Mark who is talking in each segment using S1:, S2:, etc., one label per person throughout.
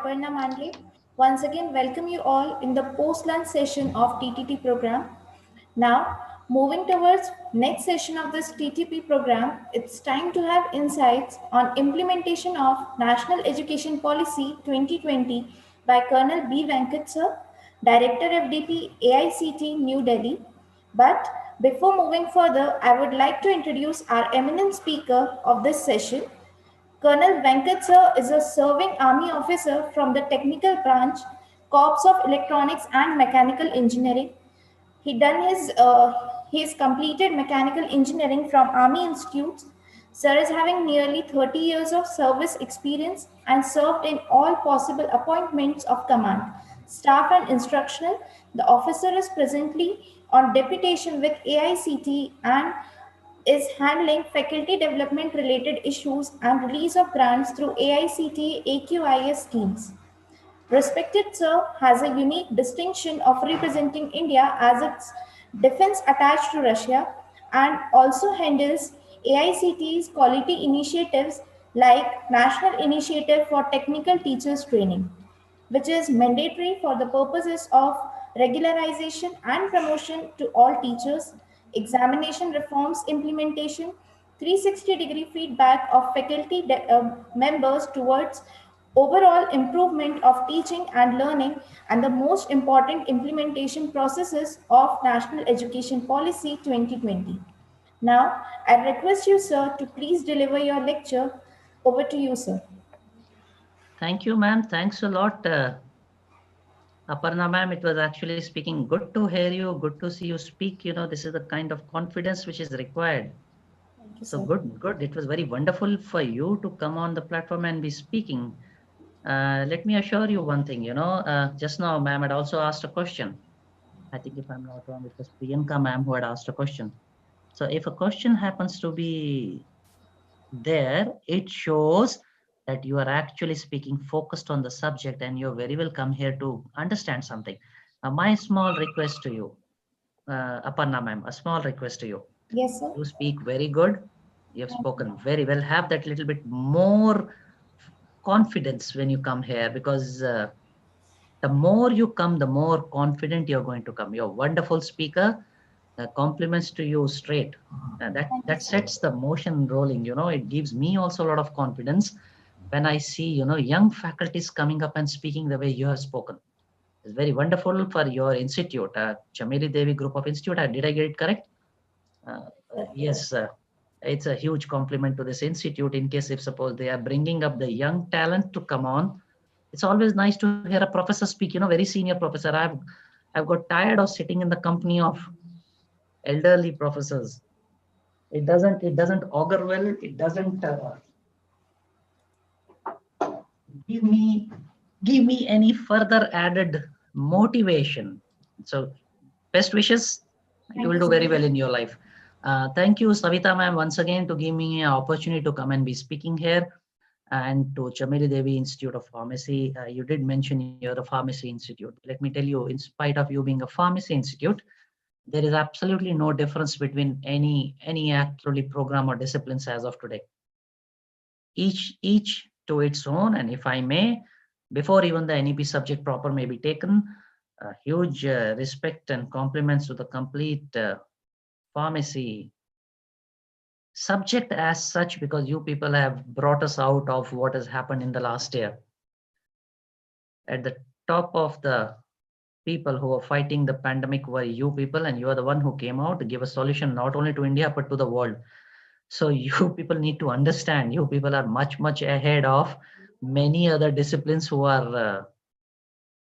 S1: Aparna Mandle. Once again, welcome you all in the post-lunch session of TTT program. Now, moving towards next session of this TTP program, it's time to have insights on implementation of National Education Policy 2020 by Colonel B. Venkat Sir, Director FDP AICT New Delhi. But before moving further, I would like to introduce our eminent speaker of this session, Colonel Venkat Sir is a serving Army officer from the technical branch, Corps of Electronics and Mechanical Engineering. He's completed mechanical engineering from Army Institutes. Sir is having nearly 30 years of service experience and served in all possible appointments of command, staff and instructional. The officer is presently on deputation with AICT and is handling faculty development related issues and release of grants through AICTE AQIS schemes. Respected Sir has a unique distinction of representing India as its defense attached to Russia and also handles AICTE's quality initiatives like National Initiative for Technical Teachers Training, which is mandatory for the purposes of regularization and promotion to all teachers, examination reforms implementation, 360-degree feedback of faculty members towards overall improvement of teaching and learning, and the most important implementation processes of National Education Policy 2020. Now, I request you, sir, to please deliver your lecture. Over to you, sir.
S2: Thank you, ma'am. Thanks a lot. Aparna, ma'am, it was actually speaking. Good to hear you. Good to see you speak. You know, this is the kind of confidence which is required. So good. It was very wonderful for you to come on the platform and be speaking. Let me assure you one thing, just now, ma'am had also asked a question. I think if I'm not wrong, it was Priyanka, ma'am, who had asked a question. So if a question happens to be there, it shows that you are actually speaking focused on the subject and you're very well come here to understand something. My small request to you, Aparna ma'am, a small request to you.
S1: Yes, sir.
S2: You speak very good. You have spoken very well. Have that little bit more confidence when you come here, because the more you come, the more confident you're going to come. You're a wonderful speaker. Compliments to you straight. That sets the motion rolling. It gives me also a lot of confidence when I see young faculties coming up and speaking the way you have spoken. It's very wonderful for your institute, Chameli Devi Group of Institute. Did I get it correct? Yes. It's a huge compliment to this institute. In case if suppose they are bringing up the young talent to come on, it's always nice to hear a professor speak. Very senior professor. I've got tired of sitting in the company of elderly professors. It doesn't augur well. It doesn't give me any further added motivation. So best wishes. You will do very well in your life. Thank you, Savita ma'am, once again to give me an opportunity to come and be speaking here. And to Chameli Devi Institute of Pharmacy, you did mention you're a pharmacy institute. Let me tell you, in spite of you being a pharmacy institute, there is absolutely no difference between any actually program or disciplines as of today. Each to its own. And if I may, before even the NEP subject proper may be taken, huge respect and compliments to the complete pharmacy subject as such, because you people have brought us out of what has happened in the last year. At the top of the people who are fighting the pandemic were you people, and you are the one who came out to give a solution not only to India but to the world. So you people need to understand, you people are much ahead of many other disciplines who are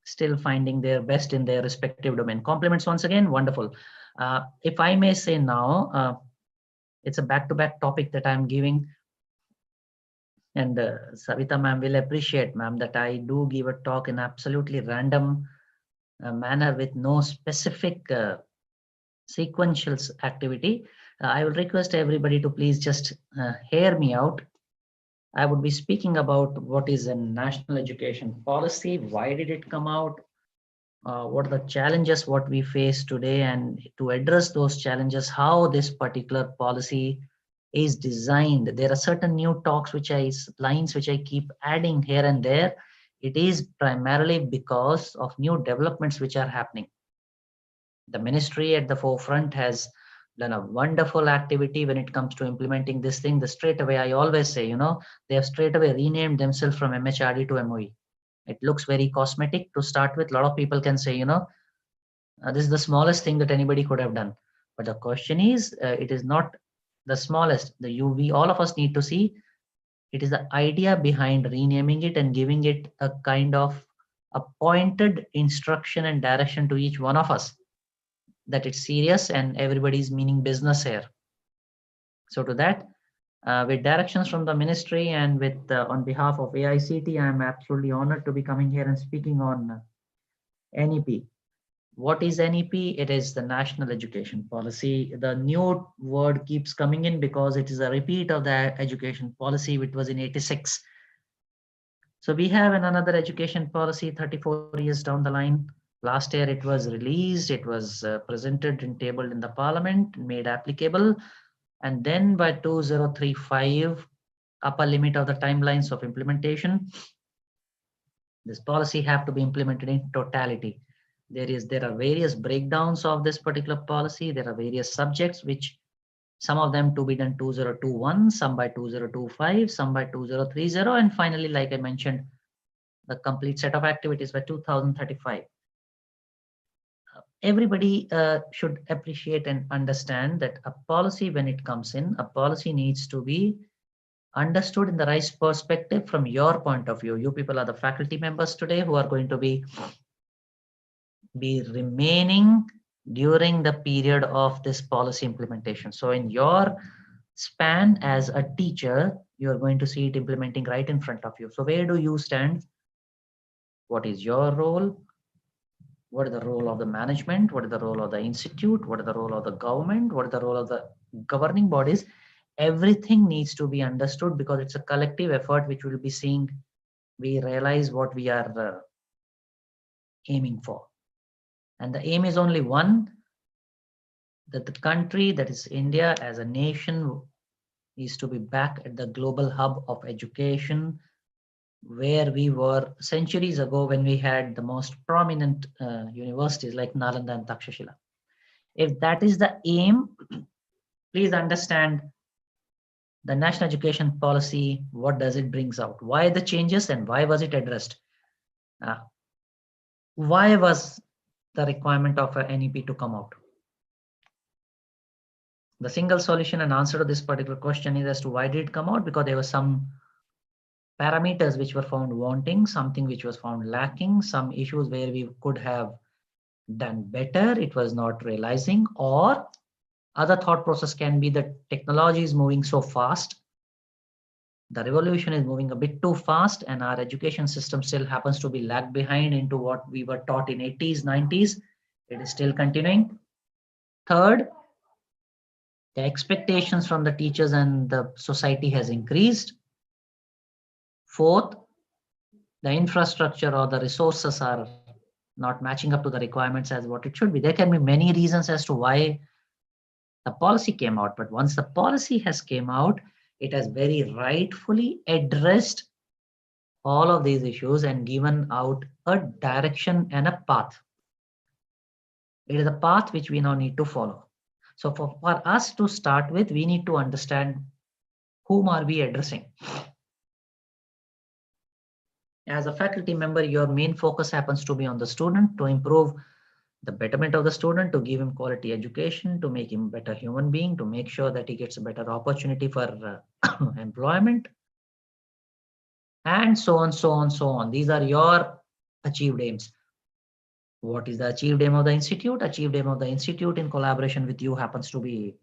S2: still finding their best in their respective domain. Compliments once again, wonderful. If I may say now, it's a back-to-back topic that I'm giving. And Savita ma'am will appreciate, ma'am, that I do give a talk in absolutely random manner with no specific sequential activity. I will request everybody to please just hear me out. I would be speaking about what is a national education policy, why did it come out, what are the challenges what we face today, and to address those challenges, how this particular policy is designed. There are certain new talks lines which I keep adding here and there It is primarily because of new developments which are happening. The ministry at the forefront has done a wonderful activity when it comes to implementing this thing. The straight away, I always say, they have straight away renamed themselves from MHRD to MOE. It looks very cosmetic to start with. A lot of people can say, this is the smallest thing that anybody could have done. But the question is, it is not the smallest. We all of us need to see it is the idea behind renaming it and giving it a kind of a pointed instruction and direction to each one of us that it's serious and everybody's meaning business here. So to that, with directions from the ministry and with on behalf of AICT, I am absolutely honored to be coming here and speaking on NEP. What is NEP? It is the National Education Policy. The new word keeps coming in because it is a repeat of the education policy, which was in 86. So we have another education policy 34 years down the line. Last year it was released, it was presented and tabled in the parliament, made applicable. And then by 2035, upper limit of the timelines of implementation, this policy have to be implemented in totality. There are various breakdowns of this particular policy. There are various subjects which some of them to be done 2021, some by 2025, some by 2030, and finally, like I mentioned, the complete set of activities by 2035. Everybody should appreciate and understand that a policy, when it comes in, a policy needs to be understood in the right perspective from your point of view. You people are the faculty members today who are going to be remaining during the period of this policy implementation. So in your span as a teacher, you're going to see it implementing right in front of you. So where do you stand? What is your role? What is the role of the management? What is the role of the institute? What is the role of the government? What is the role of the governing bodies? Everything needs to be understood because it's a collective effort which will be seeing we realize what we are aiming for. And the aim is only one, that the country, that is India as a nation, is to be back at the global hub of education, where we were centuries ago when we had the most prominent universities like Nalanda and Takshashila. If that is the aim, please understand the national education policy, what does it brings out? Why the changes and why was it addressed? Why was the requirement of a NEP to come out? The single solution and answer to this particular question is as to why did it come out? Because there were some parameters which were found wanting, something which was found lacking, some issues where we could have done better, it was not realizing, or other thought process can be that technology is moving so fast, the revolution is moving a bit too fast, and our education system still happens to be lagged behind into what we were taught in 80s, 90s. It is still continuing. Third, the expectations from the teachers and the society has increased. Fourth, the infrastructure or the resources are not matching up to the requirements as what it should be. There can be many reasons as to why the policy came out, but once the policy has came out, it has very rightfully addressed all of these issues and given out a direction and a path. It is a path which we now need to follow. So for us to start with, we need to understand whom are we addressing. As a faculty member, your main focus happens to be on the student, to improve the betterment of the student, to give him quality education, to make him a better human being, to make sure that he gets a better opportunity for employment, and so on, so on, so on. These are your achieved aims. What is the achieved aim of the institute? Achieved aim of the institute in collaboration with you happens to be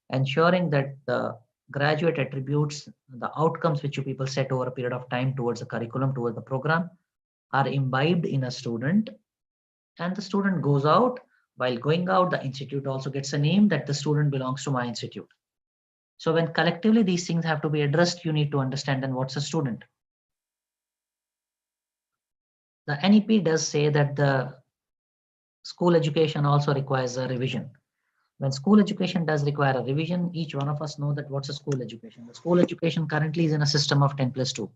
S2: ensuring that the graduate attributes, the outcomes which you people set over a period of time towards the curriculum, towards the program, are imbibed in a student, and the student goes out. While going out, the institute also gets a name that the student belongs to my institute. So when collectively these things have to be addressed, you need to understand then what's a student. The NEP does say that the school education also requires a revision. When school education does require a revision, each one of us know that what's a school education. The school education currently is in a system of 10+2.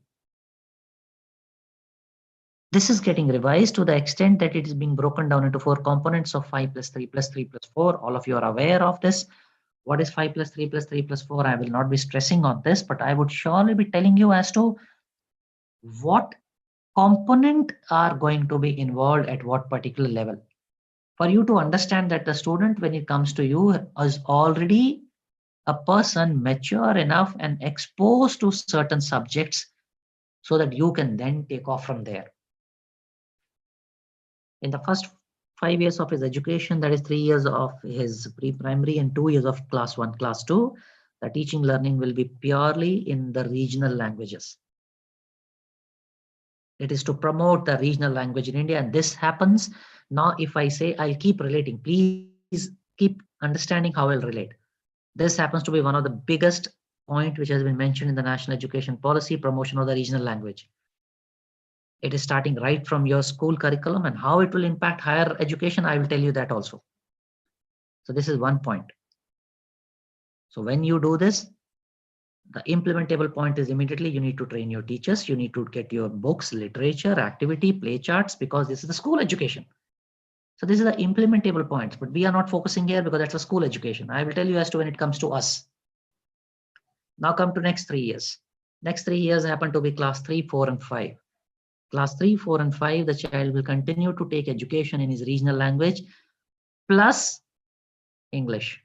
S2: This is getting revised to the extent that it is being broken down into 4 components of 5 plus 3 plus 3 plus 4. All of you are aware of this. What is 5 plus 3 plus 3 plus 4? I will not be stressing on this, but I would surely be telling you as to what component are going to be involved at what particular level. For you to understand that the student, when it comes to you, is already a person mature enough and exposed to certain subjects so that you can then take off from there. In the first 5 years of his education, that is 3 years of his pre-primary and 2 years of class 1, class 2, the teaching learning will be purely in the regional languages. It is to promote the regional language in India, and this happens. Now, if I say, I'll keep relating, please keep understanding how I'll relate. This happens to be one of the biggest point which has been mentioned in the national education policy, promotion of the regional language. It is starting right from your school curriculum, and how it will impact higher education, I will tell you that also. So this is one point. So when you do this, the implementable point is immediately you need to train your teachers, you need to get your books, literature, activity, play charts, because this is the school education. So this is the implementable points, but we are not focusing here because that's a school education. I will tell you as to when it comes to us. Now come to next 3 years. Next 3 years happen to be class 3, 4, and 5. Class 3, 4, and 5, the child will continue to take education in his regional language plus English.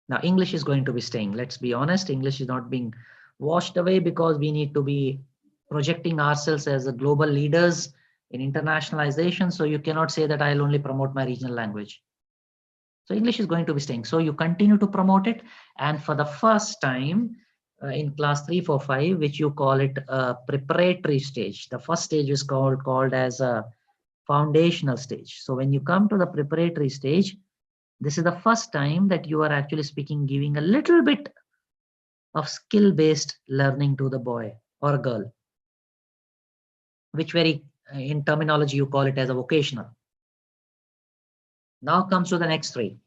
S2: Now, English is going to be staying. Let's be honest, English is not being washed away because we need to be projecting ourselves as a global leaders in internationalization. So you cannot say that I'll only promote my regional language. So English is going to be staying. So you continue to promote it. And for the first time in class 3, 4, 5, which you call it a preparatory stage, the first stage is called as a foundational stage. So when you come to the preparatory stage, this is the first time that you are actually speaking, giving a little bit of skill-based learning to the boy or girl, which in terminology, you call it as a vocational. Now comes to the next 3.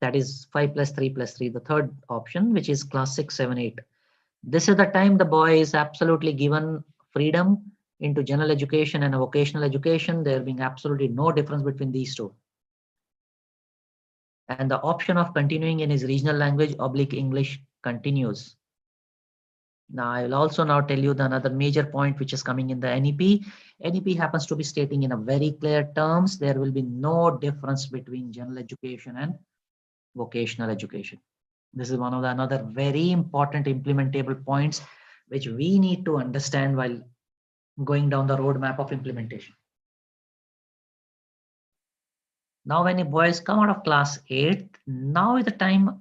S2: That is 5 plus 3 plus 3, the third option, which is class 6, 7, 8. This is the time the boy is absolutely given freedom into general education and a vocational education. There being absolutely no difference between these two. And the option of continuing in his regional language / English continues. Now, I will also now tell you the another major point which is coming in the NEP. NEP happens to be stating in a very clear terms, there will be no difference between general education and vocational education. This is one of the another very important implementable points which we need to understand while going down the roadmap of implementation. Now, when a boys come out of class 8, now is the time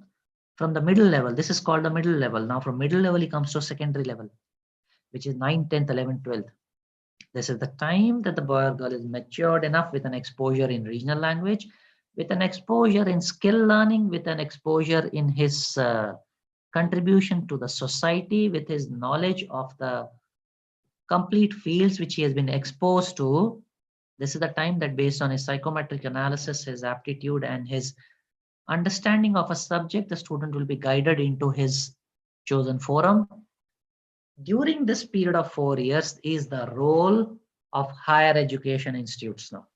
S2: from the middle level. This is called the middle level. Now, from middle level, he comes to secondary level, which is 9th, 10th, 11th, 12th. This is the time that the boy or girl is matured enough with an exposure in regional language, with an exposure in skill learning, with an exposure in his contribution to the society, with his knowledge of the complete fields which he has been exposed to. This is the time that based on his psychometric analysis, his aptitude and his understanding of a subject, the student will be guided into his chosen forum. During this period of 4 years is the role of higher education institutes now.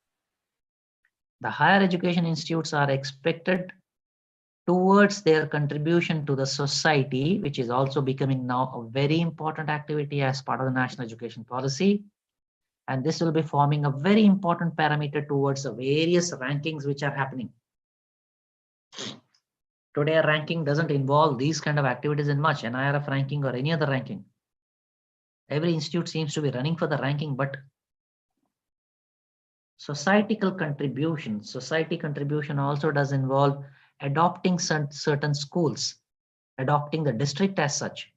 S2: The higher education institutes are expected towards their contribution to the society, which is also becoming now a very important activity as part of the national education policy. And this will be forming a very important parameter towards the various rankings which are happening. Today, a ranking doesn't involve these kind of activities in much, NIRF ranking or any other ranking. Every institute seems to be running for the ranking, but society contribution also does involve adopting certain schools, adopting the district as such.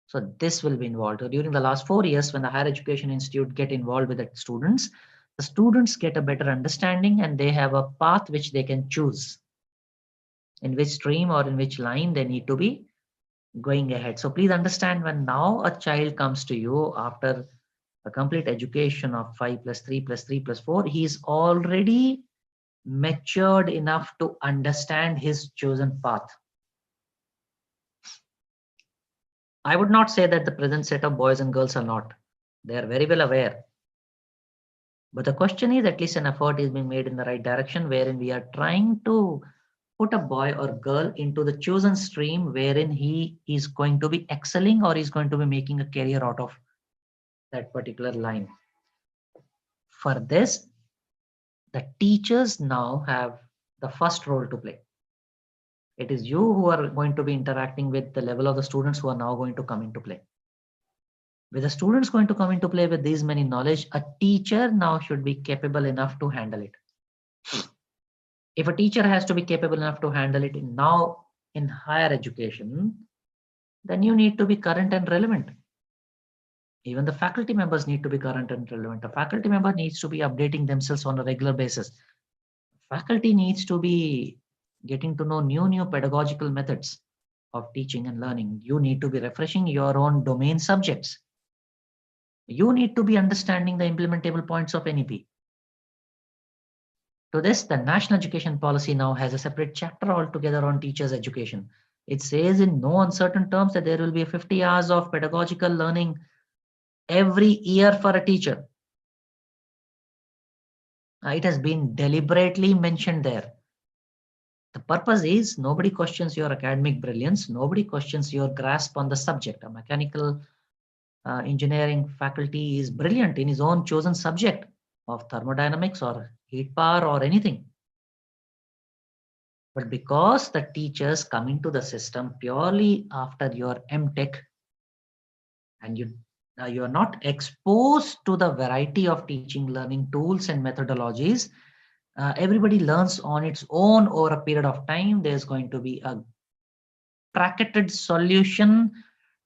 S2: So this will be involved. During the last 4 years, when the higher education institute get involved with the students get a better understanding and they have a path which they can choose in which stream or in which line they need to be going ahead. So please understand, when now a child comes to you after a complete education of 5 plus 3 plus 3 plus 4, he is already matured enough to understand his chosen path. I would not say that the present set of boys and girls are not. They are very well aware. But the question is, at least an effort is being made in the right direction, wherein we are trying to put a boy or girl into the chosen stream wherein he is going to be excelling or is going to be making a career out of that particular line. For this, the teachers now have the first role to play. It is you who are going to be interacting with the level of the students who are now going to come into play. With the students going to come into play with these many knowledge, a teacher now should be capable enough to handle it. If a teacher has to be capable enough to handle it now in higher education, then you need to be current and relevant. Even the faculty members need to be current and relevant. A faculty member needs to be updating themselves on a regular basis. Faculty needs to be getting to know new pedagogical methods of teaching and learning. You need to be refreshing your own domain subjects. You need to be understanding the implementable points of NEP. To this, the National Education Policy now has a separate chapter altogether on teachers' education. It says in no uncertain terms that there will be 50 hours of pedagogical learning every year for a teacher. It has been deliberately mentioned there. The purpose is nobody questions your academic brilliance, nobody questions your grasp on the subject. A mechanical engineering faculty is brilliant in his own chosen subject of thermodynamics or heat power or anything. But because the teachers come into the system purely after your MTech and you are not exposed to the variety of teaching learning tools and methodologies, everybody learns on its own over a period of time. There's going to be a bracketed solution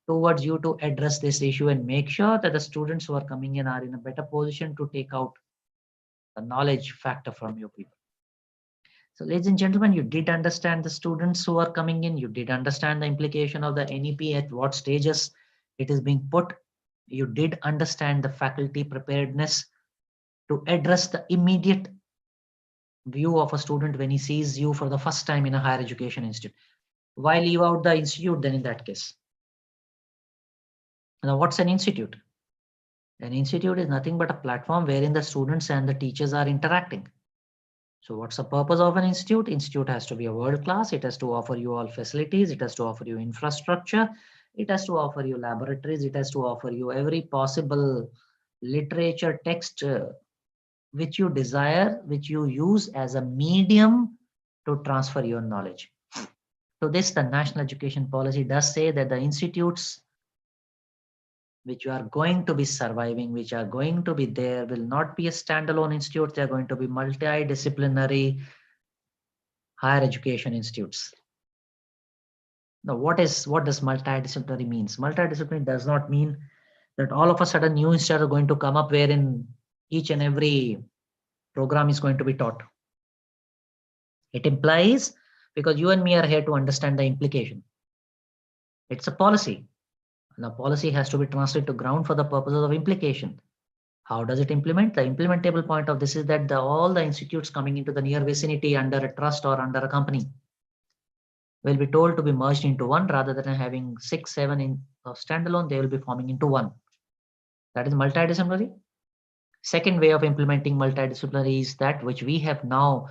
S2: towards you to address this issue and make sure that the students who are coming in are in a better position to take out the knowledge factor from you people. So ladies and gentlemen, you did understand the students who are coming in. You did understand the implication of the NEP, at what stages it is being put. You did understand the faculty preparedness to address the immediate view of a student when he sees you for the first time in a higher education institute. Why leave out the institute then in that case? Now, what's an institute? An institute is nothing but a platform wherein the students and the teachers are interacting. So what's the purpose of an institute? Institute has to be a world class. It has to offer you all facilities. It has to offer you infrastructure. It has to offer you laboratories. It has to offer you every possible literature text which you desire, which you use as a medium to transfer your knowledge. So this, the National Education Policy does say that the institutes which are going to be surviving, which are going to be there, will not be a standalone institute. They are going to be multidisciplinary higher education institutes. Now, what does multidisciplinary means? Multidisciplinary does not mean that all of a sudden new institutes are going to come up wherein each and every program is going to be taught. It implies, because you and me are here to understand the implication. It's a policy. Now, policy has to be translated to ground for the purposes of implication. How does it implement? The implementable point of this is that all the institutes coming into the near vicinity under a trust or under a company will be told to be merged into one, rather than having 6, 7 in standalone. They will be forming into one. That is multidisciplinary. Second way of implementing multidisciplinary is that which we have now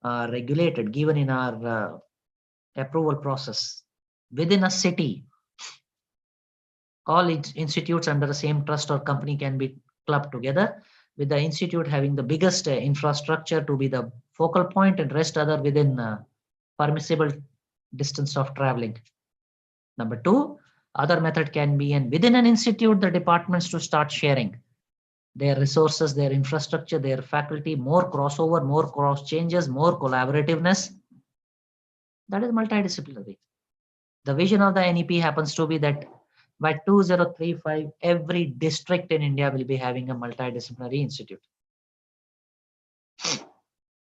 S2: regulated, given in our approval process. Within a city, all institutes under the same trust or company can be clubbed together, with the institute having the biggest infrastructure to be the focal point and rest other within permissible distance of traveling. Number two, other method can be, and within an institute, the departments to start sharing their resources, their infrastructure, their faculty, more crossover, more cross changes, more collaborativeness. That is multidisciplinary. The vision of the NEP happens to be that by 2035, every district in India will be having a multidisciplinary institute.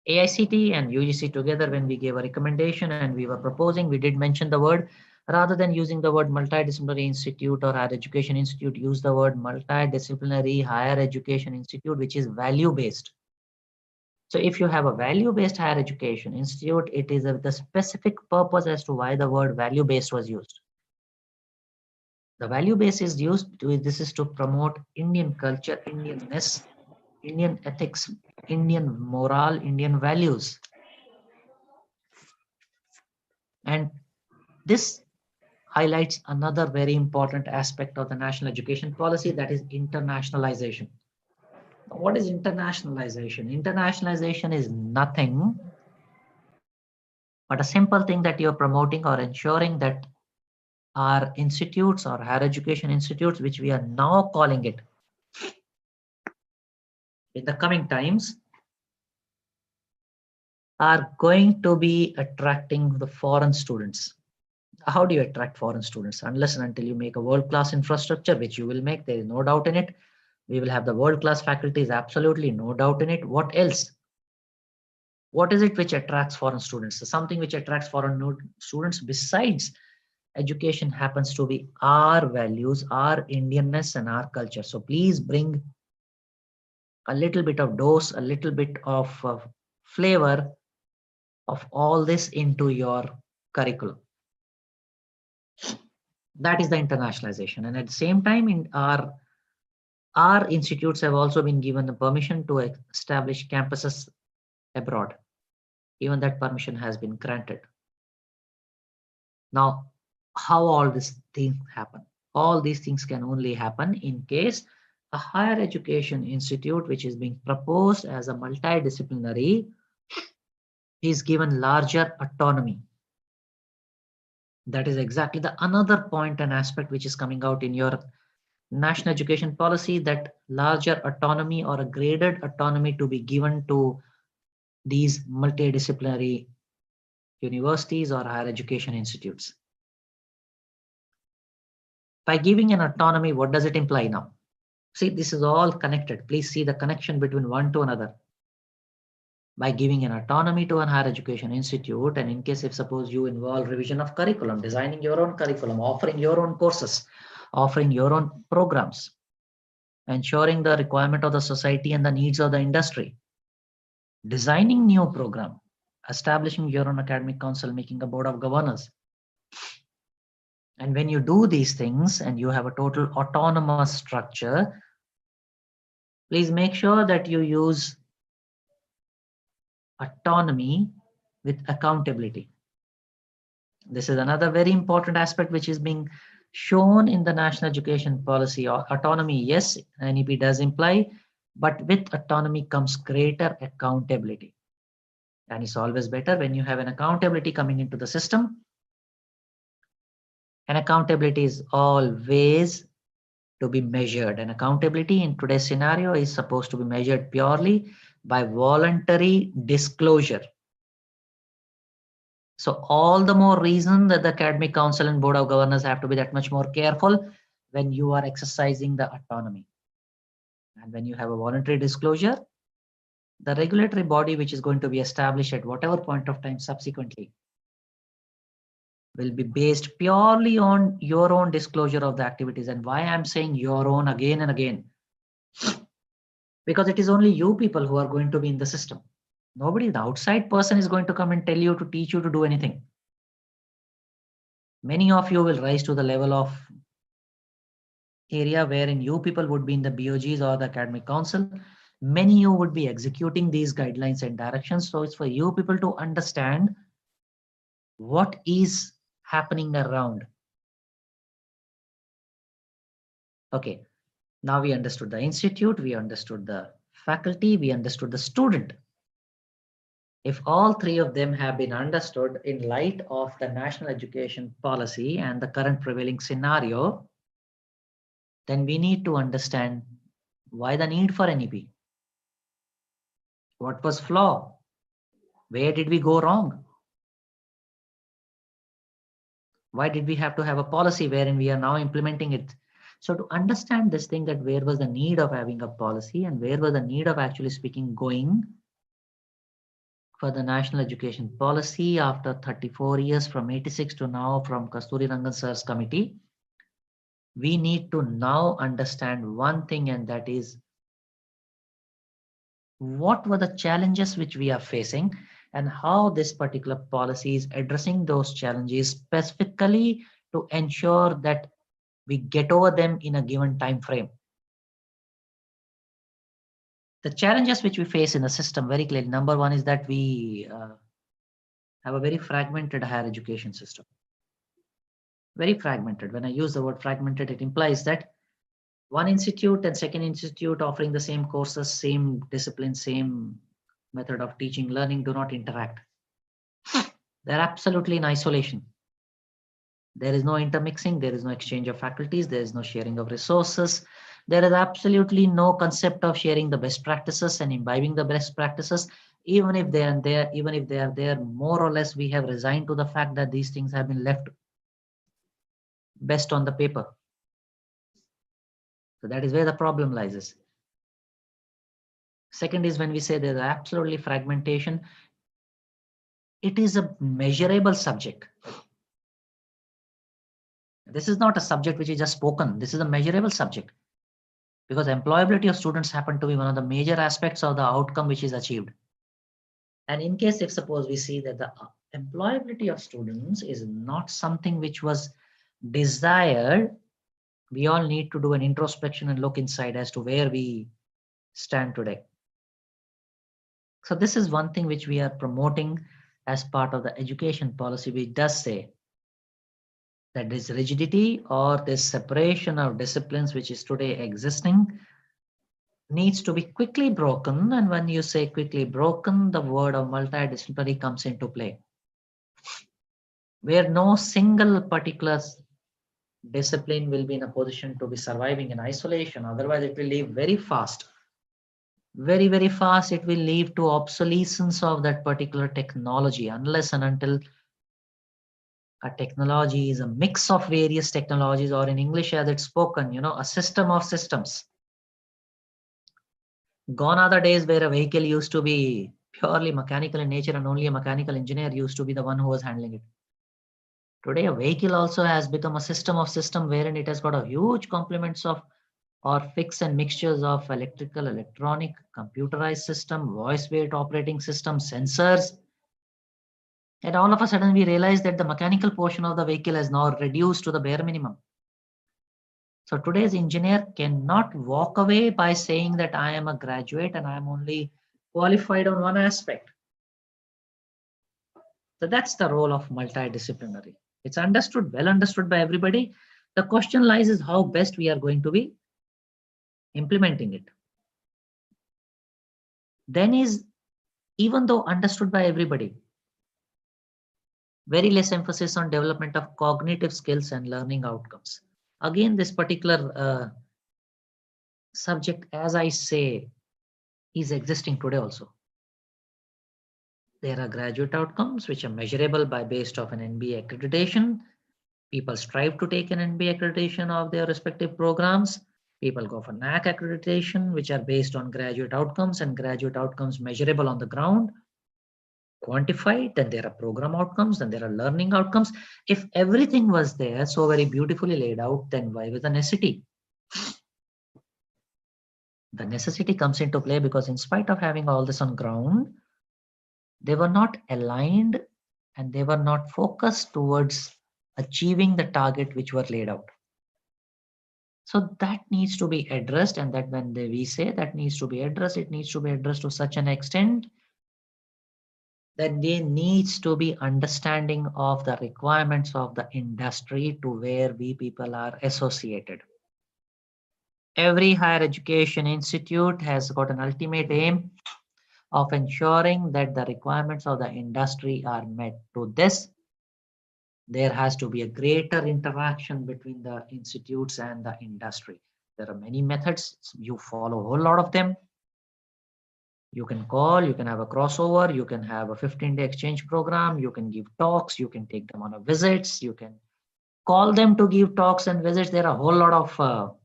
S2: AICTE and UGC together, when we gave a recommendation and we were proposing, we did mention the word, rather than using the word multidisciplinary institute or higher education institute, use the word multidisciplinary higher education institute, which is value based. So if you have a value based higher education institute, it is the specific purpose as to why the word value based was used. The value base is used to, this is to promote Indian culture, Indianness, Indian ethics, Indian moral, Indian values. And this highlights another very important aspect of the national education policy, that is internationalization. What is internationalization? Internationalization is nothing but a simple thing that you're promoting or ensuring that our institutes or higher education institutes, which we are now calling it, in the coming times, are going to be attracting the foreign students. How do you attract foreign students? Unless and until you make a world-class infrastructure, which you will make, there is no doubt in it. We will have the world-class faculties, absolutely no doubt in it. What else? What is it which attracts foreign students? Something which attracts foreign students besides education happens to be our values, our Indianness, and our culture. So please bring a little bit of dose, a little bit of flavor of all this into your curriculum. That is the internationalization. And at the same time, in our institutes have also been given the permission to establish campuses abroad. Even that permission has been granted. Now, how all these things happen? All these things can only happen in case a higher education institute, which is being proposed as a multidisciplinary, is given larger autonomy. That is exactly the another point and aspect which is coming out in your national education policy, that larger autonomy or a graded autonomy to be given to these multidisciplinary universities or higher education institutes. By giving an autonomy, what does it imply now? See, this is all connected. Please see the connection between one to another. By giving an autonomy to an higher education institute, and in case if suppose you involve revision of curriculum, designing your own curriculum, offering your own courses, offering your own programs, ensuring the requirement of the society and the needs of the industry, designing new program, establishing your own academic council, making a board of governors. And when you do these things and you have a total autonomous structure, please make sure that you use autonomy with accountability. This is another very important aspect which is being shown in the national education policy. Autonomy, yes, NEP does imply, but with autonomy comes greater accountability. And it's always better when you have an accountability coming into the system. And accountability is always to be measured. And accountability in today's scenario is supposed to be measured purely by voluntary disclosure. So all the more reason that the academic council and board of governors have to be that much more careful when you are exercising the autonomy. And when you have a voluntary disclosure, the regulatory body which is going to be established at whatever point of time subsequently will be based purely on your own disclosure of the activities. And why I'm saying your own again and again, because it is only you people who are going to be in the system. Nobody, the outside person is going to come and tell you to teach you to do anything. Many of you will rise to the level of area wherein you people would be in the BOGs or the academic council. Many you would be executing these guidelines and directions. So it's for you people to understand what is happening around. Okay, now we understood the institute, we understood the faculty, we understood the student. If all three of them have been understood in light of the national education policy and the current prevailing scenario, then we need to understand why the need for NEP. What was flaw? Where did we go wrong? Why did we have to have a policy wherein we are now implementing it? So to understand this thing, that where was the need of having a policy and where was the need of actually speaking going for the national education policy after 34 years from 86 to now from Kasturi Rangan sir's committee, we need to now understand one thing, and that is what were the challenges which we are facing and how this particular policy is addressing those challenges specifically to ensure that we get over them in a given time frame. The challenges which we face in the system very clearly. Number one is that we have a very fragmented higher education system. Very fragmented. When I use the word fragmented, it implies that one institute and second institute offering the same courses, same discipline, same method of teaching, learning do not interact. They're absolutely in isolation. There is no intermixing, there is no exchange of faculties, there is no sharing of resources. There is absolutely no concept of sharing the best practices and imbibing the best practices. Even if they are there, more or less we have resigned to the fact that these things have been left best on the paper. So that is where the problem lies. Second is when we say there's absolutely fragmentation, it is a measurable subject. This is not a subject which is just spoken. This is a measurable subject, because employability of students happen to be one of the major aspects of the outcome which is achieved. And in case if suppose we see that the employability of students is not something which was desired, we all need to do an introspection and look inside as to where we stand today. So this is one thing which we are promoting as part of the education policy, which does say that this rigidity or this separation of disciplines which is today existing needs to be quickly broken. And when you say quickly broken, the word of multidisciplinary comes into play, where no single particular discipline will be in a position to be surviving in isolation. Otherwise, it will leave very fast. Very, very fast, it will lead to obsolescence of that particular technology, unless and until a technology is a mix of various technologies, or in English as it's spoken, a system of systems. Gone are the days where a vehicle used to be purely mechanical in nature and only a mechanical engineer used to be the one who was handling it. Today, a vehicle also has become a system of system wherein it has got a huge complements of or fix and mixtures of electrical, electronic, computerized system, voice-based operating system, sensors. And all of a sudden we realize that the mechanical portion of the vehicle is now reduced to the bare minimum. So today's engineer cannot walk away by saying that I am a graduate and I am only qualified on one aspect. So that's the role of multidisciplinary. It's understood, well understood by everybody. The question lies is how best we are going to be implementing it. Then is, even though understood by everybody, very less emphasis on development of cognitive skills and learning outcomes. Again, this particular subject, as I say, is existing today also. There are graduate outcomes which are measurable by based of an NBA accreditation. People strive to take an NBA accreditation of their respective programs. People go for NAC accreditation, which are based on graduate outcomes, and graduate outcomes measurable on the ground, quantified. Then there are program outcomes, then there are learning outcomes. If everything was there so very beautifully laid out, then why was the necessity? The necessity comes into play because in spite of having all this on ground, they were not aligned and they were not focused towards achieving the target which were laid out. So that needs to be addressed, and that when we say that needs to be addressed, it needs to be addressed to such an extent that there needs to be understanding of the requirements of the industry to where we people are associated. Every higher education institute has got an ultimate aim of ensuring that the requirements of the industry are met. To this, there has to be a greater interaction between the institutes and the industry. There are many methods. You follow a whole lot of them. You can call, you can have a crossover, you can have a 15-day exchange program, you can give talks, you can take them on a visits, you can call them to give talks and visits. There are a whole lot of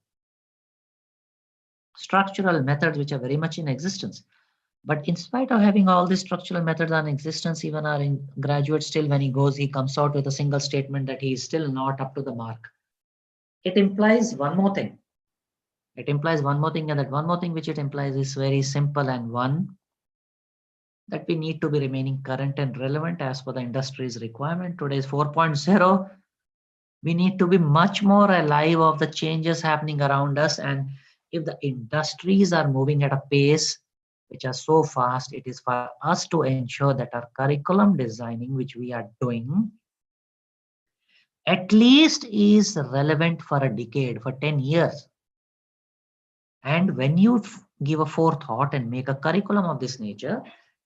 S2: structural methods which are very much in existence. But in spite of having all these structural methods in existence, even our graduate still, when he goes, he comes out with a single statement that he is still not up to the mark. It implies one more thing. It implies one more thing, and that one more thing which it implies is very simple, and one, that we need to be remaining current and relevant as per the industry's requirement. Today's 4.0. We need to be much more alive of the changes happening around us. And if the industries are moving at a pace which are so fast. It is for us to ensure that our curriculum designing, which we are doing, at least is relevant for a decade, for 10 years. And when you give a forethought and make a curriculum of this nature,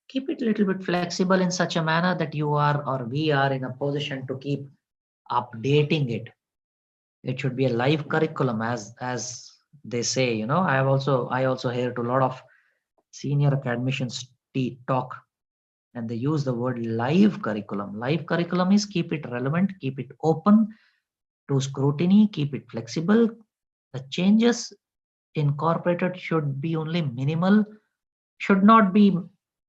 S2: keep it a little bit flexible in such a manner that you are or we are in a position to keep updating it. It should be a live curriculum, as they say. I also hear to a lot of senior academicians talk, and they use the word live curriculum. Live curriculum is keep it relevant, keep it open to scrutiny, keep it flexible. The changes incorporated should be only minimal, should not be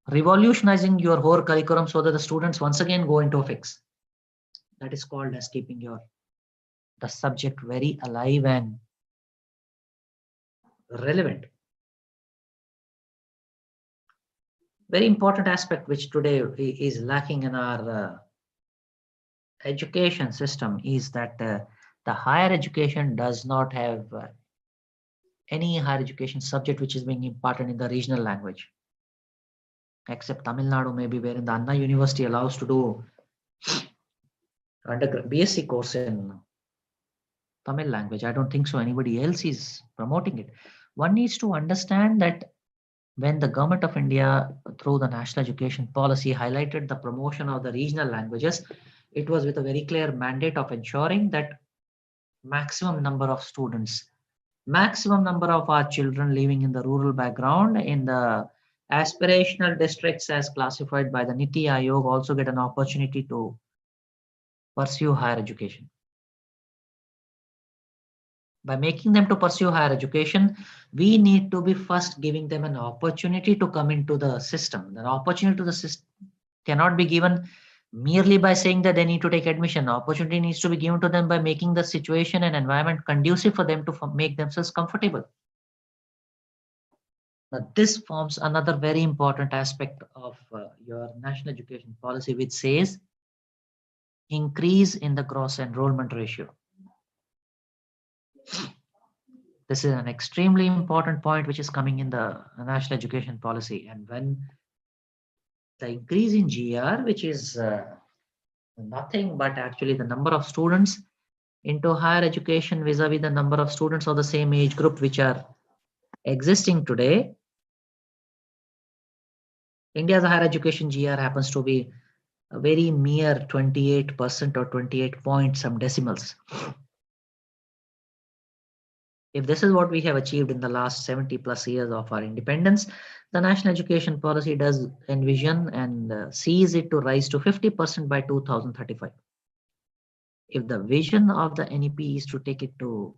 S2: revolutionizing your whole curriculum so that the students once again go into a fix. That is called as keeping the subject very alive and relevant. Very important aspect which today is lacking in our education system is that the higher education does not have any higher education subject which is being imparted in the regional language, except Tamil Nadu, maybe, wherein the Anna University allows to do BSc course in Tamil language. I don't think so anybody else is promoting it. One needs to understand that when the government of India, through the national education policy, highlighted the promotion of the regional languages, it was with a very clear mandate of ensuring that maximum number of students, maximum number of our children living in the rural background, in the aspirational districts as classified by the Niti Aayog, also get an opportunity to pursue higher education. By making them to pursue higher education, we need to be first giving them an opportunity to come into the system. The opportunity to the system cannot be given merely by saying that they need to take admission. Opportunity needs to be given to them by making the situation and environment conducive for them to make themselves comfortable. Now, this forms another very important aspect of your national education policy, which says increase in the gross enrollment ratio. This is an extremely important point which is coming in the national education policy. And when the increase in GR, which is nothing but actually the number of students into higher education vis-a-vis the number of students of the same age group which are existing today, India's higher education GR happens to be a very mere 28% or 28 point some decimals. If this is what we have achieved in the last 70 plus years of our independence, the national education policy does envision and sees it to rise to 50% by 2035. If the vision of the NEP is to take it to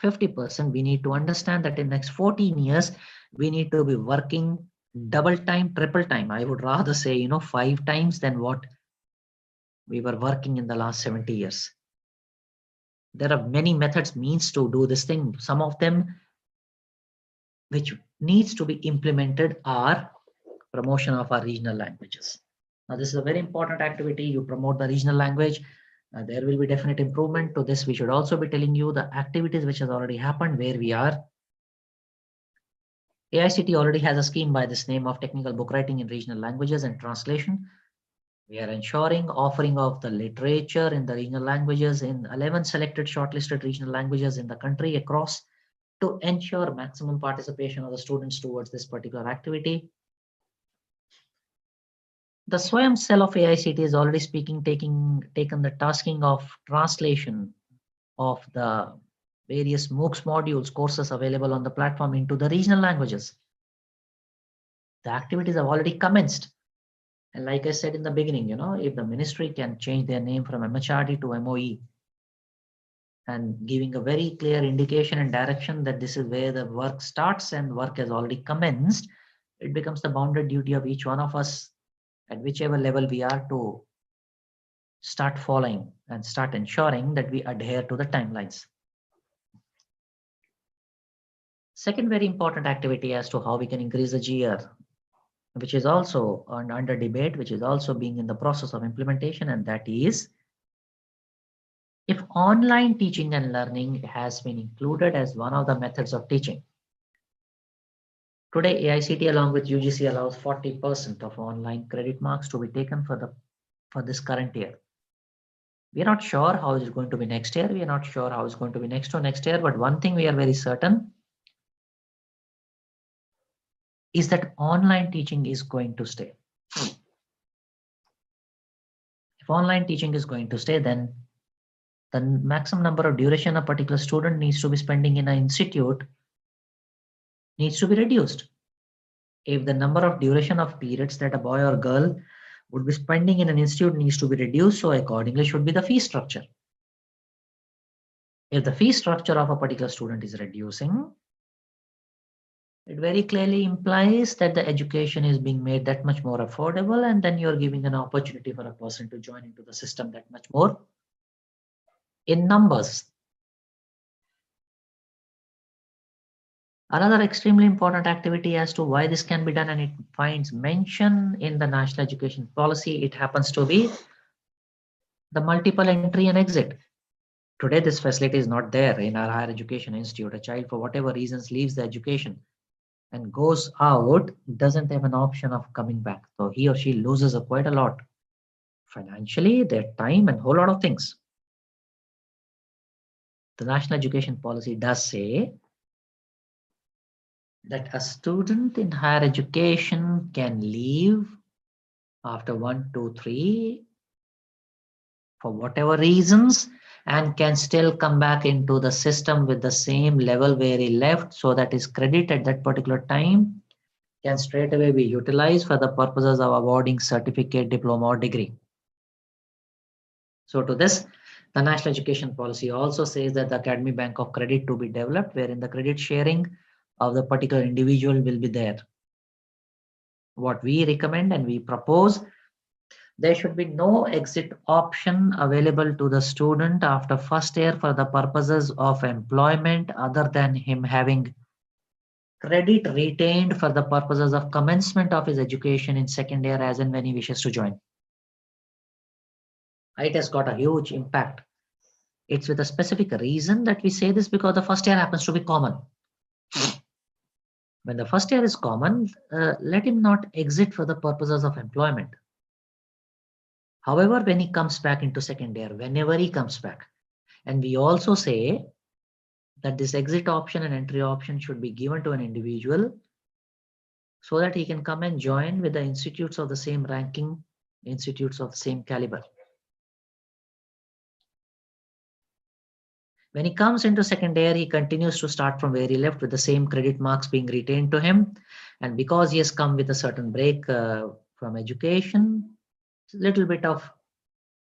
S2: 50%, we need to understand that in next 14 years, we need to be working double time, triple time. I would rather say, 5 times than what we were working in the last 70 years. There are many methods, means to do this thing. Some of them which needs to be implemented are promotion of our regional languages. Now, this is a very important activity. You promote the regional language. There will be definite improvement to this. We should also be telling you the activities which has already happened where we are. AICTE already has a scheme by this name of technical book writing in regional languages and translation. We are ensuring offering of the literature in the regional languages in 11 selected shortlisted regional languages in the country across to ensure maximum participation of the students towards this particular activity. The Swayam cell of AICTE is already taken the tasking of translation of the various MOOCs modules courses available on the platform into the regional languages. The activities have already commenced. And like I said in the beginning, if the ministry can change their name from MHRD to MOE and giving a very clear indication and direction that this is where the work starts and work has already commenced, it becomes the bounded duty of each one of us at whichever level we are to start following and start ensuring that we adhere to the timelines. Second very important activity as to how we can increase the GR, which is also under debate, which is also being in the process of implementation, and that is if online teaching and learning has been included as one of the methods of teaching. Today, AICTE along with UGC allows 40% of online credit marks to be taken for this current year. We are not sure how it's going to be next year. We are not sure how it's going to be next year. But one thing we are very certain is that online teaching is going to stay. If online teaching is going to stay, then the maximum number of duration a particular student needs to be spending in an institute needs to be reduced. If the number of duration of periods that a boy or girl would be spending in an institute needs to be reduced, so accordingly should be the fee structure. If the fee structure of a particular student is reducing, it very clearly implies that the education is being made that much more affordable, and then you're giving an opportunity for a person to join into the system that much more in numbers. Another extremely important activity as to why this can be done, and it finds mention in the national education policy, it happens to be the multiple entry and exit. Today, this facility is not there in our higher education institute. A child, for whatever reasons, leaves the education and goes out, doesn't have an option of coming back. So he or she loses quite a lot financially, their time, and a whole lot of things. The national education policy does say that a student in higher education can leave after 1, 2, 3 for whatever reasons and can still come back into the system with the same level where he left, so that his credit at that particular time can straight away be utilized for the purposes of awarding certificate, diploma, or degree. So to this, the national education policy also says that the academy bank of credit to be developed, wherein the credit sharing of the particular individual will be there. What we recommend and we propose, there should be no exit option available to the student after first year for the purposes of employment, other than him having credit retained for the purposes of commencement of his education in second year as and when he wishes to join. It has got a huge impact. It's with a specific reason that we say this, because the first year happens to be common. When the first year is common, let him not exit for the purposes of employment. However, when he comes back into second year, whenever he comes back, and we also say that this exit option and entry option should be given to an individual so that he can come and join with the institutes of the same ranking, institutes of the same caliber. When he comes into second year, he continues to start from where he left with the same credit marks being retained to him. And because he has come with a certain break from education, a little bit of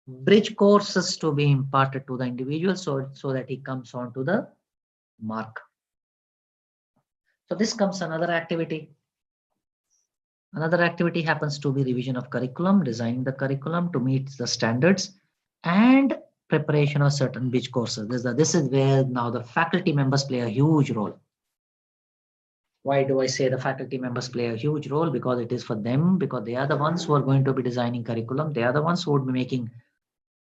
S2: bridge courses to be imparted to the individual so that he comes on to the mark. So this comes another activity. Another activity happens to be revision of curriculum, designing the curriculum to meet the standards, and preparation of certain bridge courses. This is where now the faculty members play a huge role. Why do I say the faculty members play a huge role? Because it is for them, because they are the ones who are going to be designing curriculum. They are the ones who would be making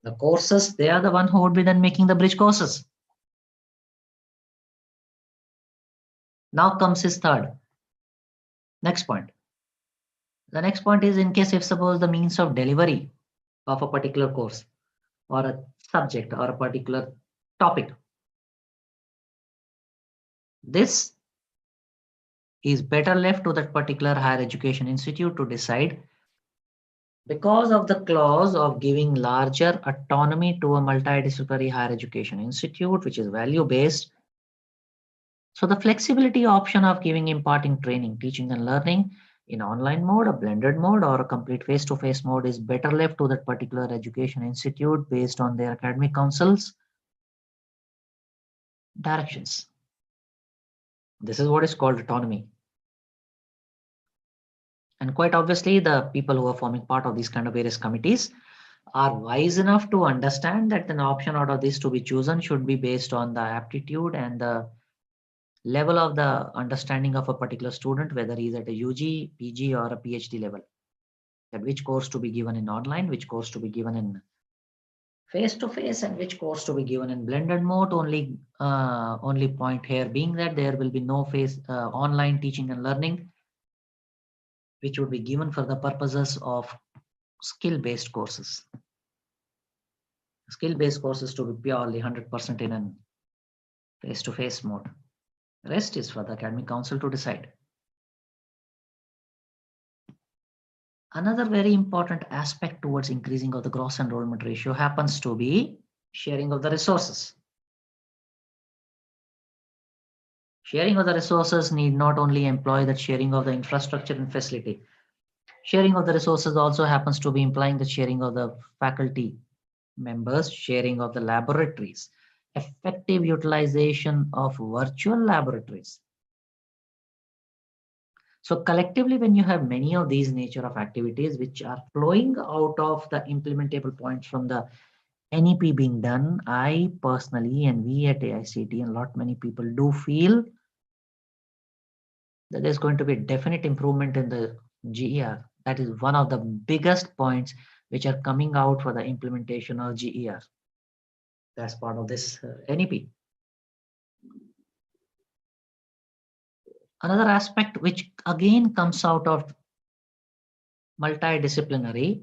S2: the courses. They are the one who would be then making the bridge courses. Now comes his third. Next point. The next point is, in case if suppose the means of delivery of a particular course or a subject or a particular topic, this is better left to that particular higher education institute to decide, because of the clause of giving larger autonomy to a multidisciplinary higher education institute, which is value based. So the flexibility option of giving, imparting training, teaching and learning in online mode, a blended mode, or a complete face-to-face mode is better left to that particular education institute based on their academic council's directions. This is what is called autonomy. And quite obviously, the people who are forming part of these kind of various committees are wise enough to understand that an option out of this to be chosen should be based on the aptitude and the level of the understanding of a particular student, whether he's at a UG, PG, or a PhD level. That which course to be given in online, which course to be given in Face-to-face and which course to be given in blended mode. Only point here being that there will be no online teaching and learning, which would be given for the purposes of skill-based courses. Skill-based courses to be purely 100% in an face-to-face mode. Rest is for the academic council to decide. Another very important aspect towards increasing of the gross enrollment ratio happens to be sharing of the resources. Sharing of the resources need not only employ that sharing of the infrastructure and facility. Sharing of the resources also happens to be implying the sharing of the faculty members, sharing of the laboratories, effective utilization of virtual laboratories. So collectively, when you have many of these nature of activities which are flowing out of the implementable points from the NEP being done, I personally and we at AICTE and many people do feel that there's going to be a definite improvement in the GER. That is one of the biggest points which are coming out for the implementation of GER. That's part of this NEP. Another aspect which again comes out of multidisciplinary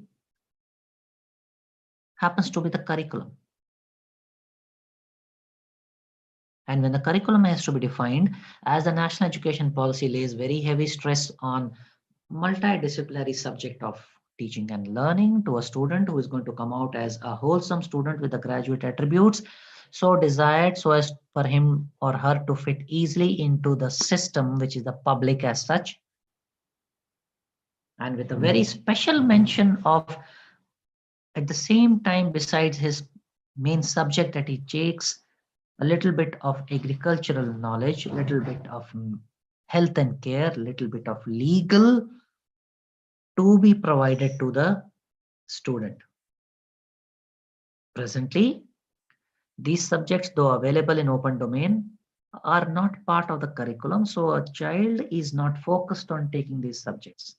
S2: happens to be the curriculum. And when the curriculum has to be defined, as the national education policy lays very heavy stress on multidisciplinary subject of teaching and learning to a student who is going to come out as a wholesome student with the graduate attributes, so desired so as for him or her to fit easily into the system, which is the public as such. And with a very special mention of, at the same time, besides his main subject that he takes, a little bit of agricultural knowledge, a little bit of health and care, a little bit of legal to be provided to the student. Presently, these subjects, though available in open domain, are not part of the curriculum. So a child is not focused on taking these subjects.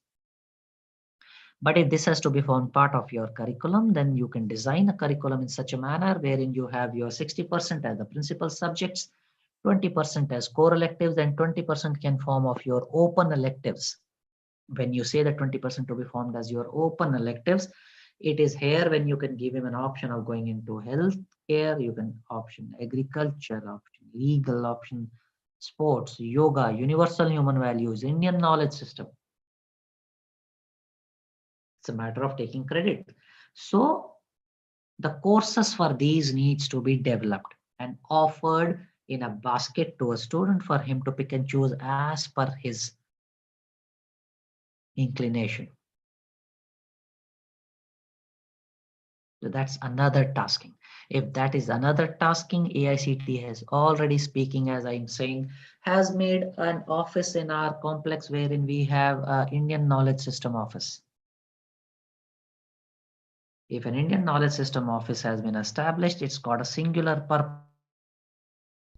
S2: But if this has to be formed part of your curriculum, then you can design a curriculum in such a manner wherein you have your 60% as the principal subjects, 20% as core electives, and 20% can form of your open electives. When you say that 20% to be formed as your open electives, it is here when you can give him an option of going into health care, you can option agriculture, option legal, option sports, yoga, universal human values, Indian knowledge system. It's a matter of taking credit. So the courses for these needs to be developed and offered in a basket to a student for him to pick and choose as per his inclination. So that's another tasking. If that is another tasking, AICTE has already, speaking as I'm saying, has made an office in our complex wherein we have an Indian knowledge system office. If an Indian knowledge system office has been established, it's got a singular purpose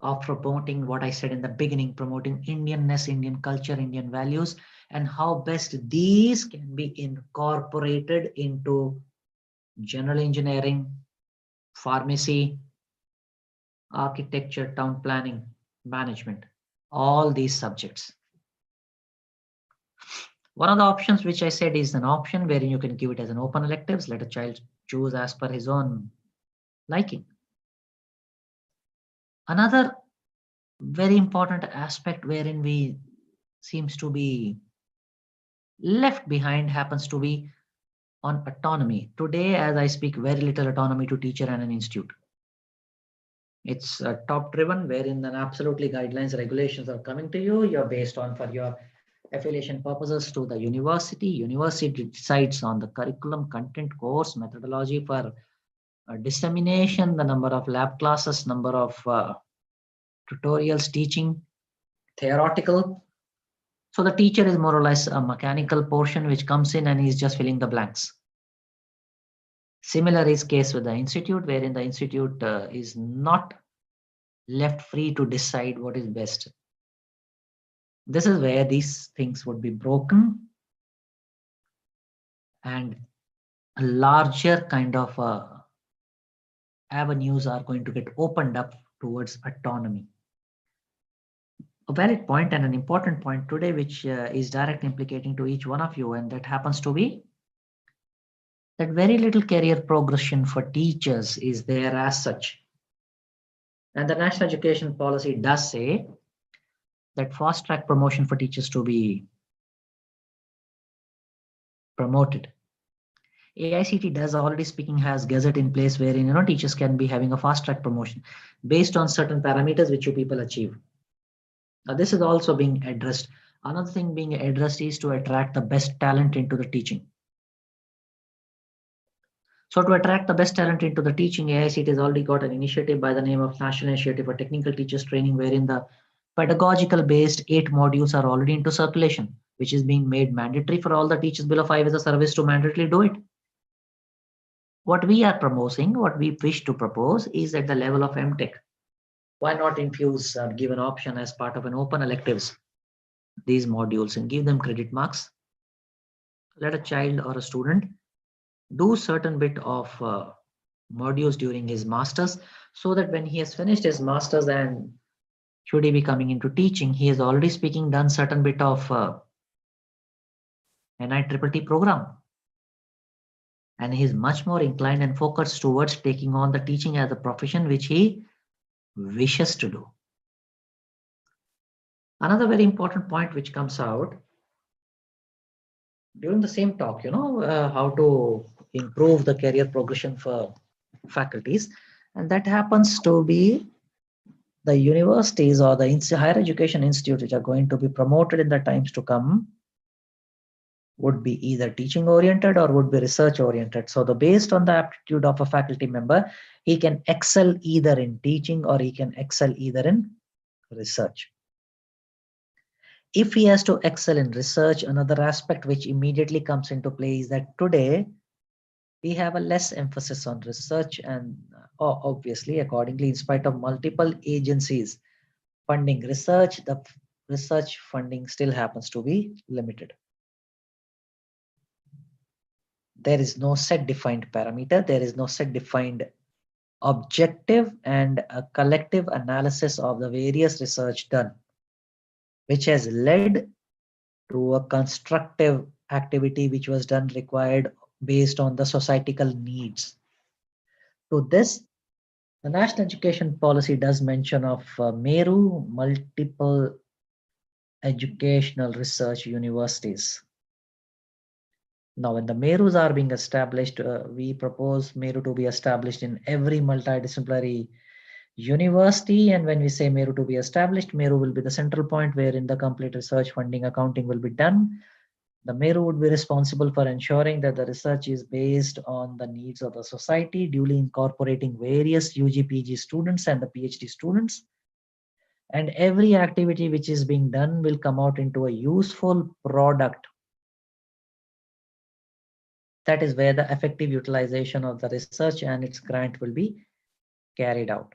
S2: of promoting what I said in the beginning, promoting Indianness, Indian culture, Indian values, and how best these can be incorporated into general engineering, pharmacy, architecture, town planning, management, all these subjects. One of the options which I said is an option wherein you can give it as an open electives, let a child choose as per his own liking. Another very important aspect wherein we seems to be left behind happens to be on autonomy. Today, as I speak, very little autonomy to teacher and an institute. It's top driven, wherein then absolutely guidelines, regulations are coming to you. You're based on for your affiliation purposes to the university. University decides on the curriculum, content, course, methodology for dissemination, the number of lab classes, number of tutorials, teaching, theoretical. So the teacher is more or less a mechanical portion which comes in and he's just filling the blanks. Similar is case with the institute, wherein the institute is not left free to decide what is best. This is where these things would be broken and a larger kind of avenues are going to get opened up towards autonomy. A valid point and an important point today, which is directly implicating to each one of you, and that happens to be that very little career progression for teachers is there as such. And the national education policy does say that fast track promotion for teachers to be promoted. AICT does already speaking has gazette in place wherein teachers can be having a fast track promotion based on certain parameters which you people achieve. Now this is also being addressed. Another thing being addressed is to attract the best talent into the teaching. So to attract the best talent into the teaching, AICT has already got an initiative by the name of National Initiative for Technical Teachers Training, wherein the pedagogical based 8 modules are already into circulation, which is being made mandatory for all the teachers below 5 as a service to mandatorily do it. What we are proposing, what we wish to propose is at the level of MTech. Why not infuse or give an option as part of an open electives, these modules, and give them credit marks? Let a child or a student do certain bit of modules during his masters, so that when he has finished his masters and should he be coming into teaching, he is already speaking done certain bit of NITTT program, and he is much more inclined and focused towards taking on the teaching as a profession which he wishes to do. Another very important point which comes out during the same talk, how to improve the career progression for faculties, and that happens to be the universities or the higher education institutes which are going to be promoted in the times to come would be either teaching oriented or would be research oriented. So based on the aptitude of a faculty member, he can excel either in teaching or he can excel either in research. If he has to excel in research, another aspect which immediately comes into play is that today we have a less emphasis on research, and obviously accordingly, in spite of multiple agencies funding research, the research funding still happens to be limited. There is no set defined parameter, there is no set defined objective and a collective analysis of the various research done, which has led to a constructive activity which was done required based on the societal needs. To this, the national education policy does mention of Meru multiple educational research universities. Now, when the Merus are being established, we propose Meru to be established in every multidisciplinary university. And when we say Meru to be established, Meru will be the central point wherein the complete research funding accounting will be done. The Meru would be responsible for ensuring that the research is based on the needs of the society, duly incorporating various UG, PG students and the PhD students. And every activity which is being done will come out into a useful product. That is where the effective utilization of the research and its grant will be carried out.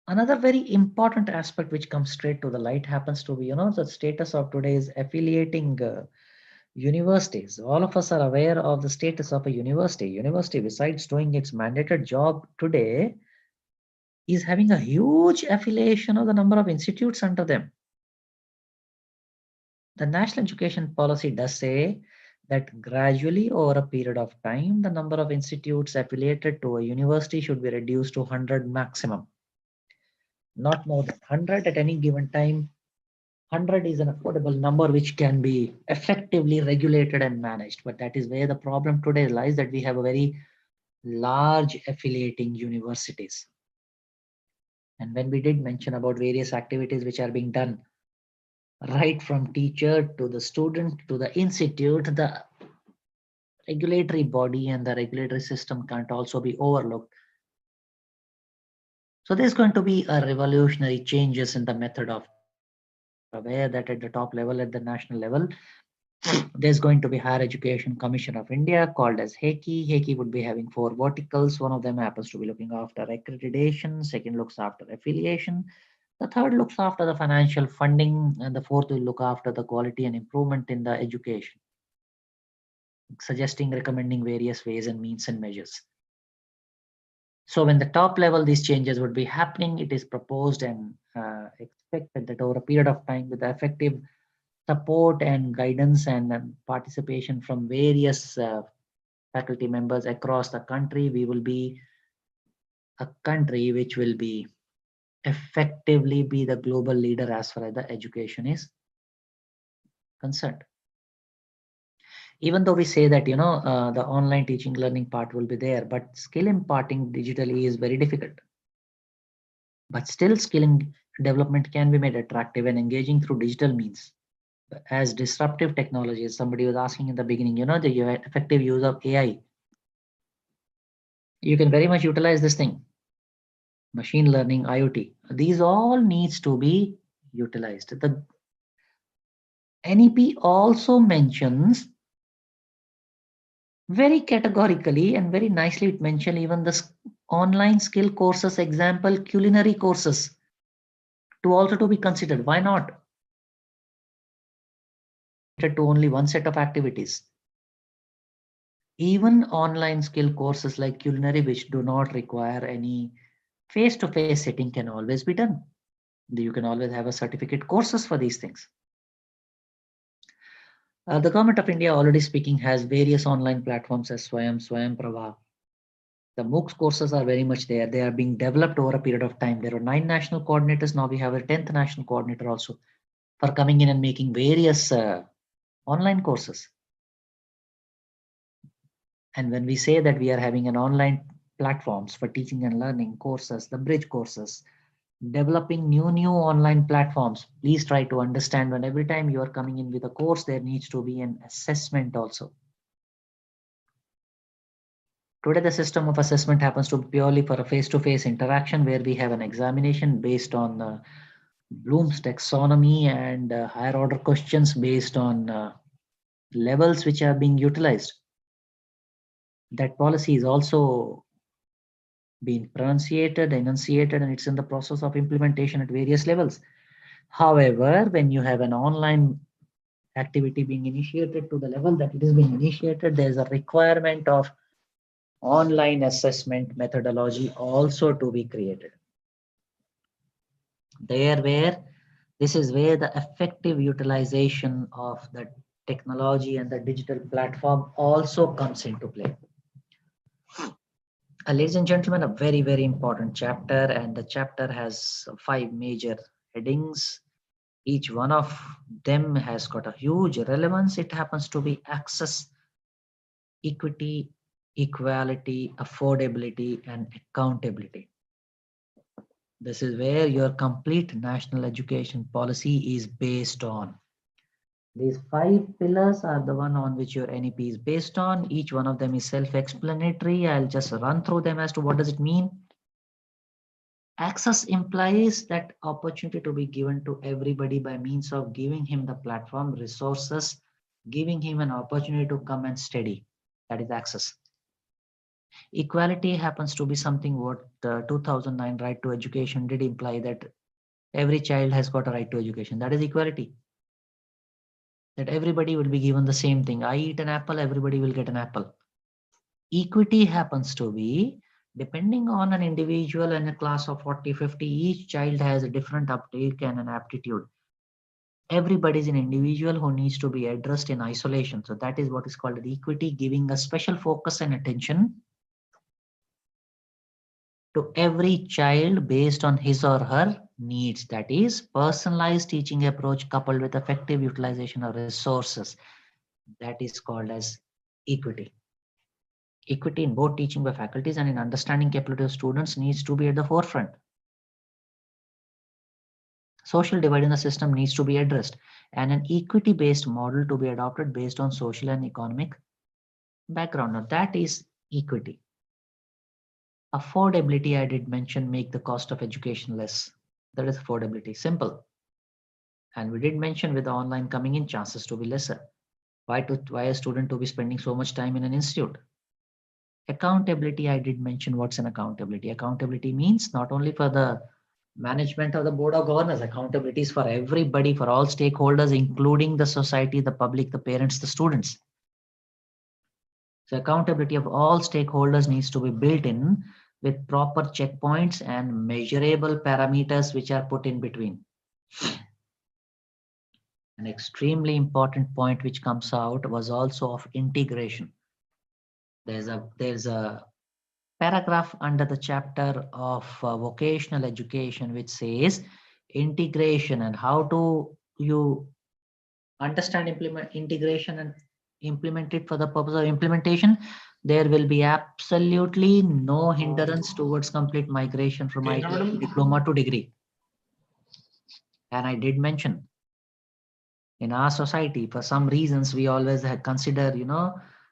S2: Another very important aspect which comes straight to the light happens to be, the status of today's affiliating universities. All of us are aware of the status of a university. University, besides doing its mandated job today, is having a huge affiliation of the number of institutes under them. The national education policy does say that gradually over a period of time, the number of institutes affiliated to a university should be reduced to 100 maximum. Not more than 100 at any given time. 100 is an affordable number which can be effectively regulated and managed. But that is where the problem today lies, that we have a very large affiliating universities. And when we did mention about various activities which are being done, right from teacher to the student to the institute, the regulatory body and the regulatory system can't also be overlooked. So there's going to be a revolutionary changes in the method of teaching. You all are aware that at the top level, at the national level, there's going to be Higher Education Commission of India called as HECI. HECI would be having 4 verticals. One of them happens to be looking after accreditation. Second looks after affiliation. The third looks after the financial funding, and the fourth will look after the quality and improvement in the education. suggesting, recommending various ways and means and measures. So when the top level, these changes would be happening, it is proposed and expected that over a period of time, with effective support and guidance and participation from various faculty members across the country, we will be a country which will be effectively be the global leader as far as the education is concerned. Even though we say that, the online teaching learning part will be there, but skill imparting digitally is very difficult. But still, skill development can be made attractive and engaging through digital means. As disruptive technologies, somebody was asking in the beginning, the effective use of AI. You can very much utilize this thing. Machine learning, IoT, these all needs to be utilized. The NEP also mentions very categorically and very nicely, it mentioned even the online skill courses, example, culinary courses, to also to be considered. Why not? To only one set of activities. Even online skill courses like culinary, which do not require any face-to-face setting, can always be done. You can always have a certificate courses for these things. The government of India, already speaking, has various online platforms as Swayam Prabha. The MOOCs courses are very much there. They are being developed over a period of time. There were 9 national coordinators. Now we have a 10th national coordinator also for coming in and making various online courses. And when we say that we are having an online platforms for teaching and learning courses, the bridge courses, developing new online platforms, please try to understand when every time you are coming in with a course, there needs to be an assessment also. Today, the system of assessment happens to be purely for a face-to-face interaction where we have an examination based on Bloom's taxonomy and higher order questions based on levels which are being utilized. That policy is also being enunciated, and it's in the process of implementation at various levels. However, when you have an online activity being initiated to the level that it is being initiated, there's a requirement of online assessment methodology also to be created. This is where the effective utilization of the technology and the digital platform also comes into play. Ladies and gentlemen, a very, very important chapter, and the chapter has 5 major headings. Each one of them has got a huge relevance. It happens to be access, equity, equality, affordability, and accountability. This is where your complete national education policy is based on. These 5 pillars are the one on which your NEP is based on. Each one of them is self-explanatory. I'll just run through them as to what does it mean. Access implies that opportunity to be given to everybody by means of giving him the platform, resources, giving him an opportunity to come and study. That is access. Equality happens to be something what 2009 right to education did imply, that every child has got a right to education. That is equality. That everybody will be given the same thing. I eat an apple, everybody will get an apple. Equity happens to be depending on an individual and a class of 40, 50, each child has a different uptake and an aptitude. Everybody is an individual who needs to be addressed in isolation. So that is what is called equity, giving a special focus and attention to every child based on his or her needs. That is personalized teaching approach coupled with effective utilization of resources. That is called as equity. Equity in both teaching by faculties and in understanding capability of students needs to be at the forefront. Social divide in the system needs to be addressed, and an equity-based model to be adopted based on social and economic background. Now that is equity. Affordability, I did mention, make the cost of education less. That is affordability, simple. And we did mention with the online coming in, chances to be lesser. Why a student to be spending so much time in an institute? Accountability, I did mention what's an accountability. Accountability means not only for the management of the board of governors, accountability is for everybody, for all stakeholders, including the society, the public, the parents, the students. So accountability of all stakeholders needs to be built in with proper checkpoints and measurable parameters which are put in between. An extremely important point which comes out was also of integration. There's a paragraph under the chapter of vocational education which says integration, and how do you understand implement integration and implement it for the purpose of implementation. There will be absolutely no hindrance towards complete migration from ITI diploma to degree. And I did mention, in our society, for some reasons, we always consider,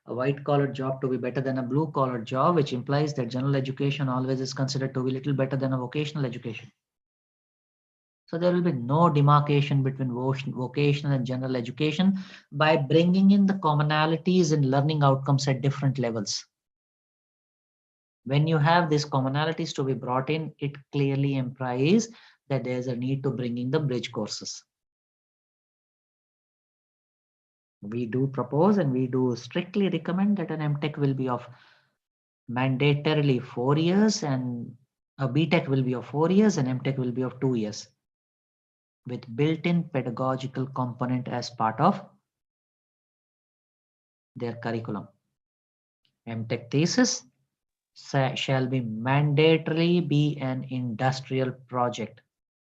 S2: a white collar job to be better than a blue collar job, which implies that general education always is considered to be little better than a vocational education. So there will be no demarcation between vocational and general education by bringing in the commonalities in learning outcomes at different levels. When you have these commonalities to be brought in, it clearly implies that there's a need to bring in the bridge courses. We do propose and we do strictly recommend that an MTech will be of mandatorily 4 years, and a BTech will be of 4 years, and MTech will be of 2 years, with built-in pedagogical component as part of their curriculum. MTech thesis shall be mandatorily be an industrial project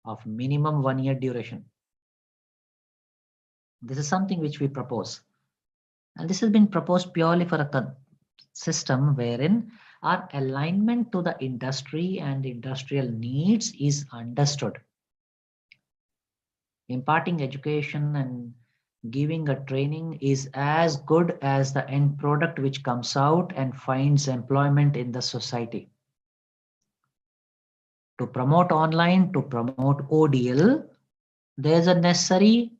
S2: of minimum 1 year duration. This is something which we propose. And this has been proposed purely for a system wherein our alignment to the industry and industrial needs is understood. Imparting education and giving a training is as good as the end product which comes out and finds employment in the society. To promote online, to promote ODL, there's a necessity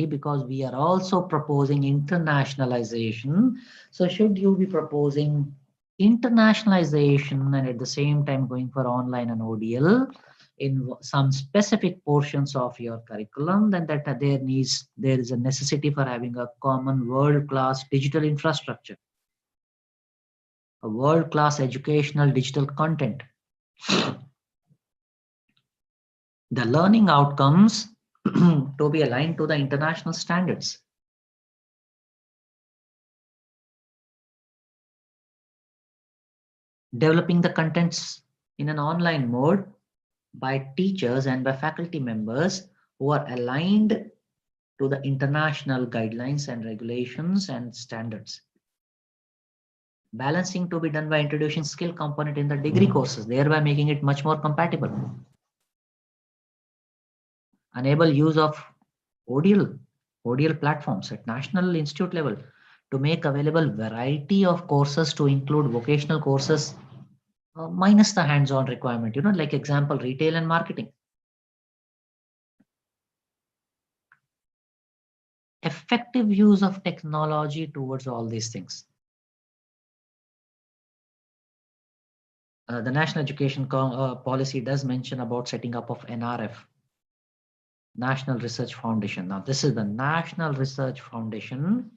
S2: because we are also proposing internationalization. So should you be proposing internationalization and at the same time going for online and ODL in some specific portions of your curriculum, then there is a necessity for having a common world-class digital infrastructure, a world-class educational digital content. The learning outcomes to be aligned to the international standards. Developing the contents in an online mode by teachers and by faculty members who are aligned to the international guidelines and regulations and standards. Balancing to be done by introducing skill component in the degree courses, thereby making it much more compatible. Enable use of ODL platforms at national institute level to make available variety of courses to include vocational courses minus the hands-on requirement, like example, retail and marketing. Effective use of technology towards all these things. The National Education Policy does mention about setting up of NRF, National Research Foundation. Now, this is the National Research Foundation,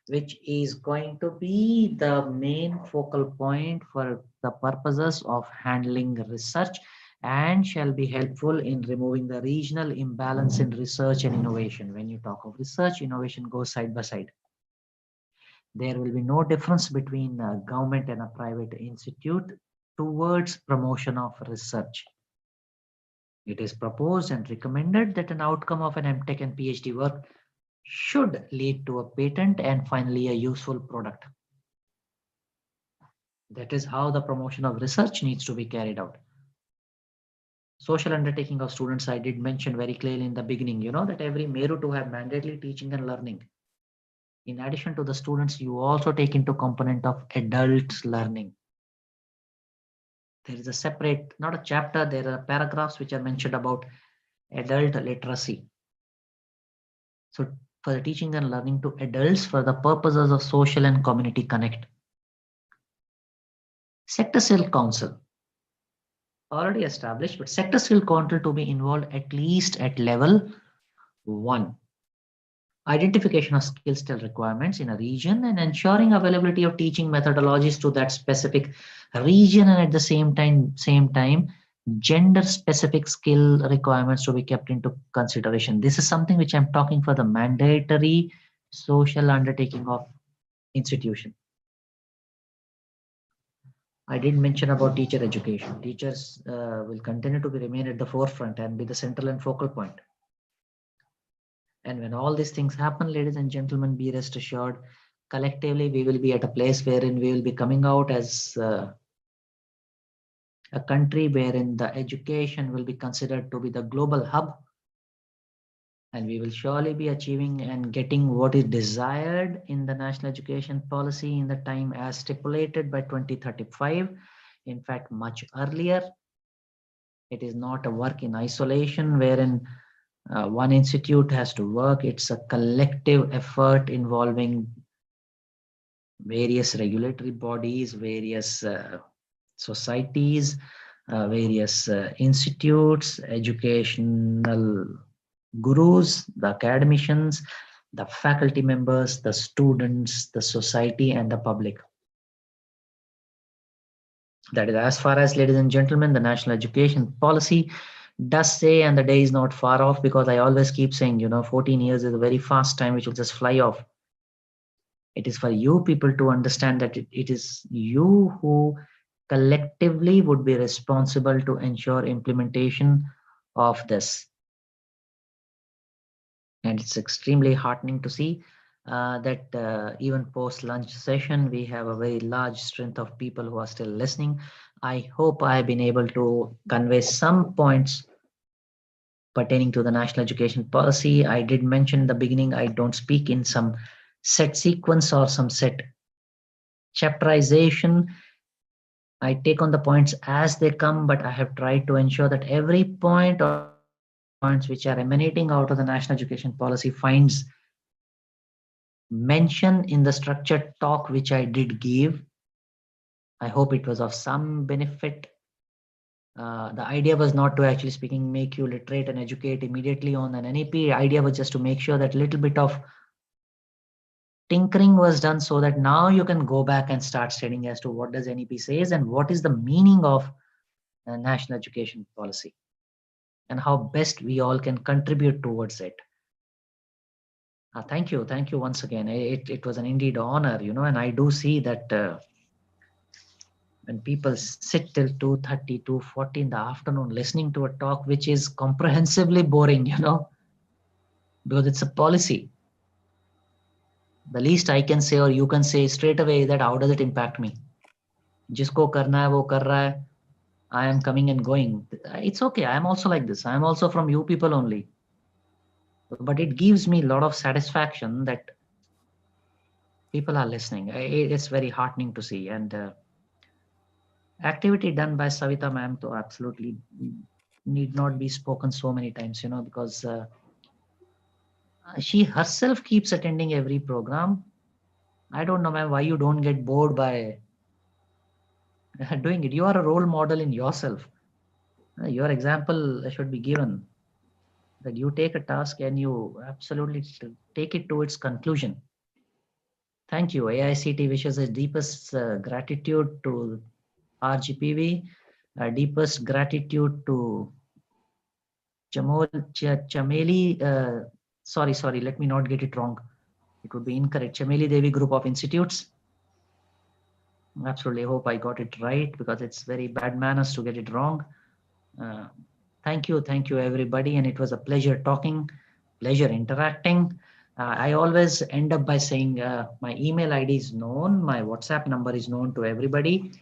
S2: which is going to be the main focal point for the purposes of handling research and shall be helpful in removing the regional imbalance in research and innovation. When you talk of research, innovation goes side by side. There will be no difference between a government and a private institute towards promotion of research. It is proposed and recommended that an outcome of an MTech and PhD work should lead to a patent and finally a useful product. That is how the promotion of research needs to be carried out. Social undertaking of students, I did mention very clearly in the beginning, that every Meru to have mandatory teaching and learning. In addition to the students, you also take into component of adult learning. There is a separate, not a chapter, there are paragraphs which are mentioned about adult literacy. So for the teaching and learning to adults for the purposes of social and community connect. Sector Skill Council, already established, but Sector Skill Council to be involved at least at level 1. identification of skill set requirements in a region, and ensuring availability of teaching methodologies to that specific region, and at the same time gender specific skill requirements to be kept into consideration. This is something which I'm talking for the mandatory social undertaking of institution. I did mention about teacher education. Teachers will continue to be remain at the forefront and be the central and focal point. And when all these things happen, ladies and gentlemen, be rest assured, collectively we will be at a place wherein we will be coming out as a country wherein the education will be considered to be the global hub, and we will surely be achieving and getting what is desired in the national education policy in the time as stipulated by 2035. In fact, much earlier. It is not a work in isolation wherein one institute has to work. It's a collective effort involving various regulatory bodies, various societies, various institutes, educational gurus, the academicians, the faculty members, the students, the society, and the public. That is as far as, ladies and gentlemen, the national education policy does say, and the day is not far off, because I always keep saying, 14 years is a very fast time which will just fly off. It is for you people to understand that it is you who collectively would be responsible to ensure implementation of this. And it's extremely heartening to see that even post lunch session, we have a very large strength of people who are still listening. I hope I've been able to convey some points pertaining to the national education policy. I did mention in the beginning, I don't speak in some set sequence or some set chapterization. I take on the points as they come, but I have tried to ensure that every point or points which are emanating out of the national education policy finds mention in the structured talk which I did give. I hope it was of some benefit. The idea was not to actually speaking make you literate and educate immediately on an NEP. Idea was just to make sure that little bit of tinkering was done so that now you can go back and start studying as to what does NEP says and what is the meaning of national education policy and how best we all can contribute towards it. Thank you once again. It was an indeed honor, and I do see that when people sit till 2:30, 2:40 in the afternoon listening to a talk which is comprehensively boring, because it's a policy. The least I can say or you can say straight away is that how does it impact me? Jisko karna hai wo kar raha hai. I am coming and going. It's okay. I am also like this. I am also from you people only. But it gives me a lot of satisfaction that people are listening. It's very heartening to see. And activity done by Savita ma'am to absolutely need not be spoken so many times, because she herself keeps attending every program. I don't know, ma'am, why you don't get bored by doing it. You are a role model in yourself. Your example should be given that you take a task and you absolutely take it to its conclusion. Thank you. AICT wishes its deepest gratitude to RGPV, deepest gratitude to Chameli, sorry, let me not get it wrong. It would be incorrect. Chameli Devi Group of Institutes. Absolutely hope I got it right because it's very bad manners to get it wrong. Thank you everybody, and it was a pleasure talking, pleasure interacting. I always end up by saying my email ID is known, my WhatsApp number is known to everybody.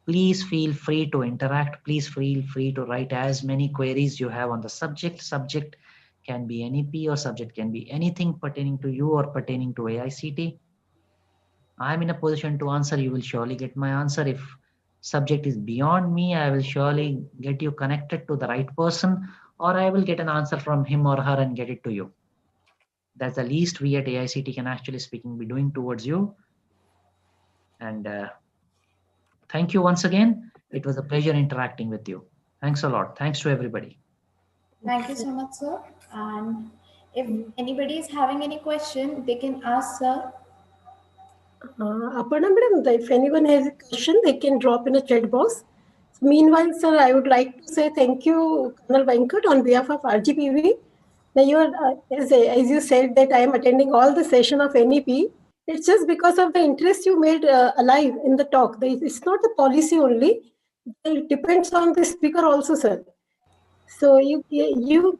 S2: Please feel free to interact. Please feel free to write as many queries you have on the subject. Subject can be NEP or subject can be anything pertaining to you or pertaining to AICT. I'm in a position to answer. You will surely get my answer. If subject is beyond me, I will surely get you connected to the right person, or I will get an answer from him or her and get it to you. That's the least we at AICT can actually speaking be doing towards you. And thank you once again. It was a pleasure interacting with you. Thanks a lot. Thanks to everybody.
S1: Thank you so much, sir. And If anybody is having any question, they can ask sir.
S3: Aparna madam, if anyone has a question, they can drop in a chat box. Meanwhile, sir, I would like to say thank you, Colonel Venkat, on behalf of RGPV. Now, you are, as you said, that I am attending all the session of NEP. It's just because of the interest you made alive in the talk. It's not the policy only. It depends on the speaker also, sir. So you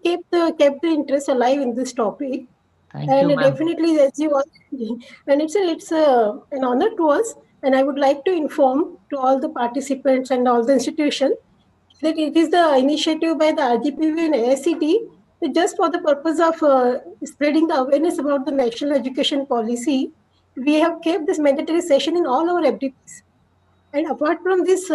S3: kept the interest alive in this topic.
S2: Thank you,
S3: And
S2: ma'am.
S3: definitely, as you all, and it's an honor to us. And I would like to inform to all the participants and all the institutions that it is the initiative by the RGPV and AICTE just for the purpose of spreading the awareness about the national education policy. We have kept this mandatory session in all our FDPs. And apart from this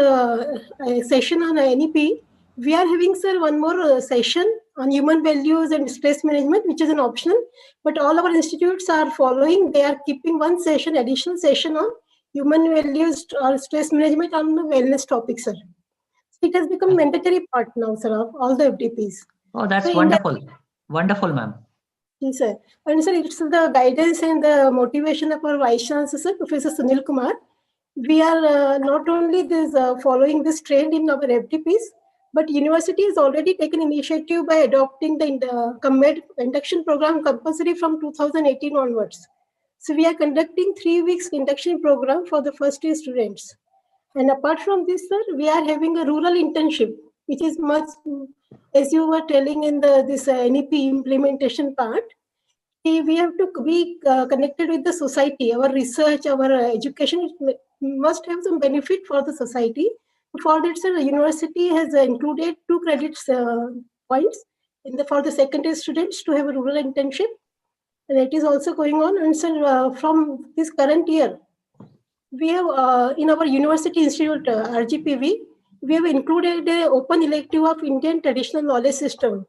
S3: session on NEP, we are having, sir, one more session on human values and stress management, which is an optional. But all our institutes are following. They are keeping one session, additional session on human values or stress management on the wellness topic, sir. So it has become mandatory part now, sir, of all the FDPs.
S2: Oh, that's
S3: So in that,
S2: wonderful. Wonderful, ma'am.
S3: yes, sir. And sir, it's the guidance and the motivation of our Vice Chancellor, sir, Professor Sunil Kumar. We are not only following this trend in our FDPs, but university has already taken initiative by adopting the COMED induction program compulsory from 2018 onwards. So we are conducting 3 weeks induction program for the first year students. And apart from this, sir, we are having a rural internship, which is much, as you were telling in this NEP implementation part, we have to be connected with the society. Our research, our education must have some benefit for the society. For that, sir, the university has included 2 credits points for the secondary students to have a rural internship. And it is also going on. And sir, from this current year, we have in our university institute RGPV, we have included an open elective of Indian traditional knowledge system.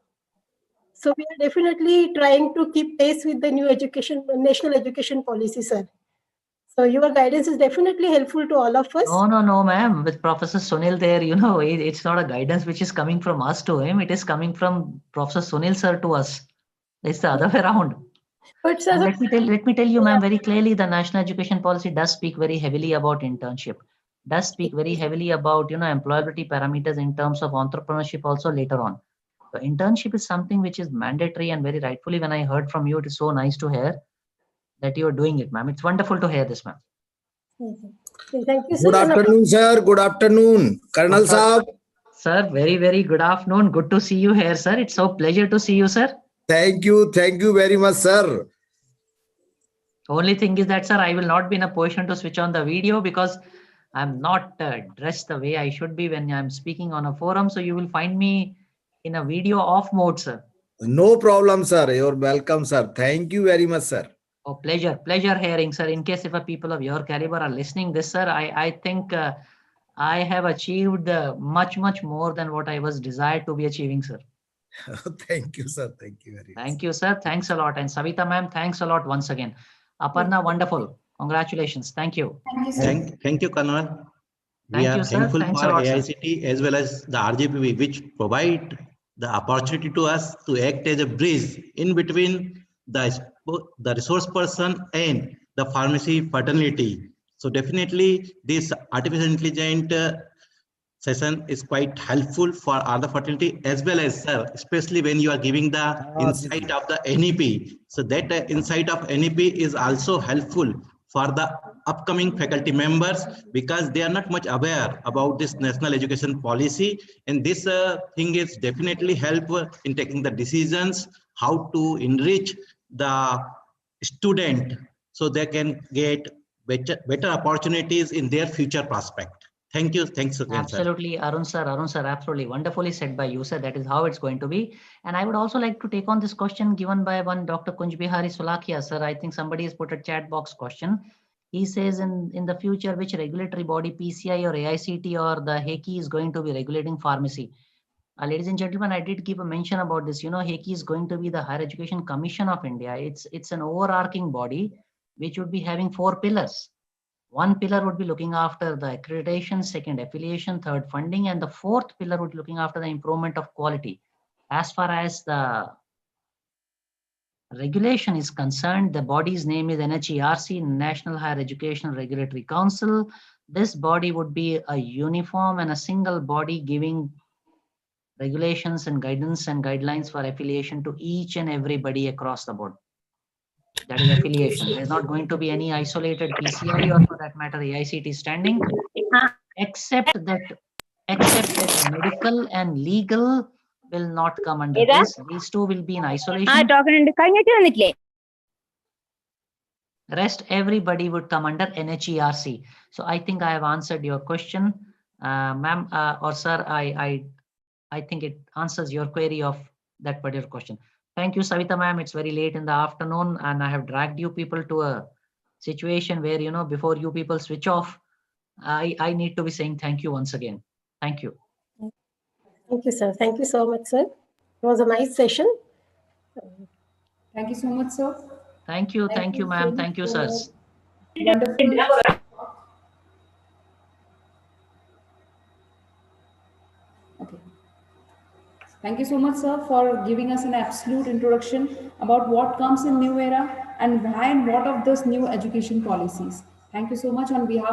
S3: So we are definitely trying to keep pace with the new national education policy, sir. So your guidance is definitely helpful to all of us.
S2: No, ma'am. With Professor Sunil there, it's not a guidance which is coming from us to him. It is coming from Professor Sunil sir to us. It's the other way around.
S3: But sir,
S2: And let me tell you, ma'am, very clearly, the national education policy does speak very heavily about internship. Does speak very heavily about employability parameters in terms of entrepreneurship also later on. So internship is something which is mandatory, and very rightfully, when I heard from you, it is so nice to hear that you are doing it, ma'am. It's wonderful to hear this, ma'am.
S3: thank you, sir.
S4: Good afternoon, sir. Good afternoon, Colonel Saab.
S2: Sir, very good afternoon. Good to see you here, sir. It's so pleasure to see you, sir.
S4: Thank you very much, sir.
S2: Only thing is that, sir, I will not be in a position to switch on the video because I'm not dressed the way I should be when I'm speaking on a forum. So you will find me in a video off mode, sir.
S4: No problem, sir. You're welcome, sir. Thank you very much, sir.
S2: Oh, pleasure hearing, sir. In case if a people of your caliber are listening this, sir, I think I have achieved much more than what I was desired to be achieving, sir.
S4: Thank you, sir. Thank you very much.
S2: Thank you, sir. Thanks a lot. And Savita ma'am, thanks a lot once again. Aparna, wonderful. Congratulations. Thank you.
S1: Thank you, sir.
S5: Thank you, Kanwal. We
S2: Thank
S5: are
S2: you, sir.
S5: thankful
S2: Thanks
S5: for
S2: a lot, sir.
S5: AICTE as well as the RGPV, which provide the opportunity to us to act as a bridge in between the resource person and the pharmacy fraternity. So definitely this artificial intelligence session is quite helpful for other fraternity as well as, sir, especially when you are giving the insight of the NEP. So that insight of NEP is also helpful for the upcoming faculty members because they are not much aware about this national education policy, and this thing is definitely helpful in taking the decisions how to enrich the student so they can get better opportunities in their future prospect. Thank you. Thanks again,
S2: absolutely, sir. Arun sir, absolutely wonderfully said by you, sir. That is how it's going to be. And I would also like to take on this question given by one Dr. Kunj Bihari Solakia, sir. I think somebody has put a chat box question. He says in the future, which regulatory body, PCI or AICTE or the HAECI is going to be regulating pharmacy? Ladies and gentlemen, I did give a mention about this. HAECI is going to be the Higher Education Commission of India. It's an overarching body which would be having 4 pillars. One pillar would be looking after the accreditation, second affiliation, third funding, and the fourth pillar would be looking after the improvement of quality. As far as the regulation is concerned, the body's name is NHERC, National Higher Education Regulatory Council. This body would be a uniform and a single body giving regulations and guidance and guidelines for affiliation to each and everybody across the board. That is affiliation. There's not going to be any isolated PCI or for that matter AICTE standing, except that medical and legal will not come under this. These two will be in isolation. Rest everybody would come under NHERC. So I think I have answered your question, ma'am or sir. I think it answers your query of that particular question. Thank you, Savita ma'am. It's very late in the afternoon and I have dragged you people to a situation where, you know, before you people switch off, I need to be saying thank you once again. Thank you.
S3: Thank you, sir. Thank you so much, sir. It was a nice session.
S1: Thank you so much, sir.
S2: Thank you, ma'am. Thank you, sirs.
S1: Wonderful. Okay. Thank you so much, sir, for giving us an absolute introduction about what comes in new era and why and what of this new education policies. Thank you so much on behalf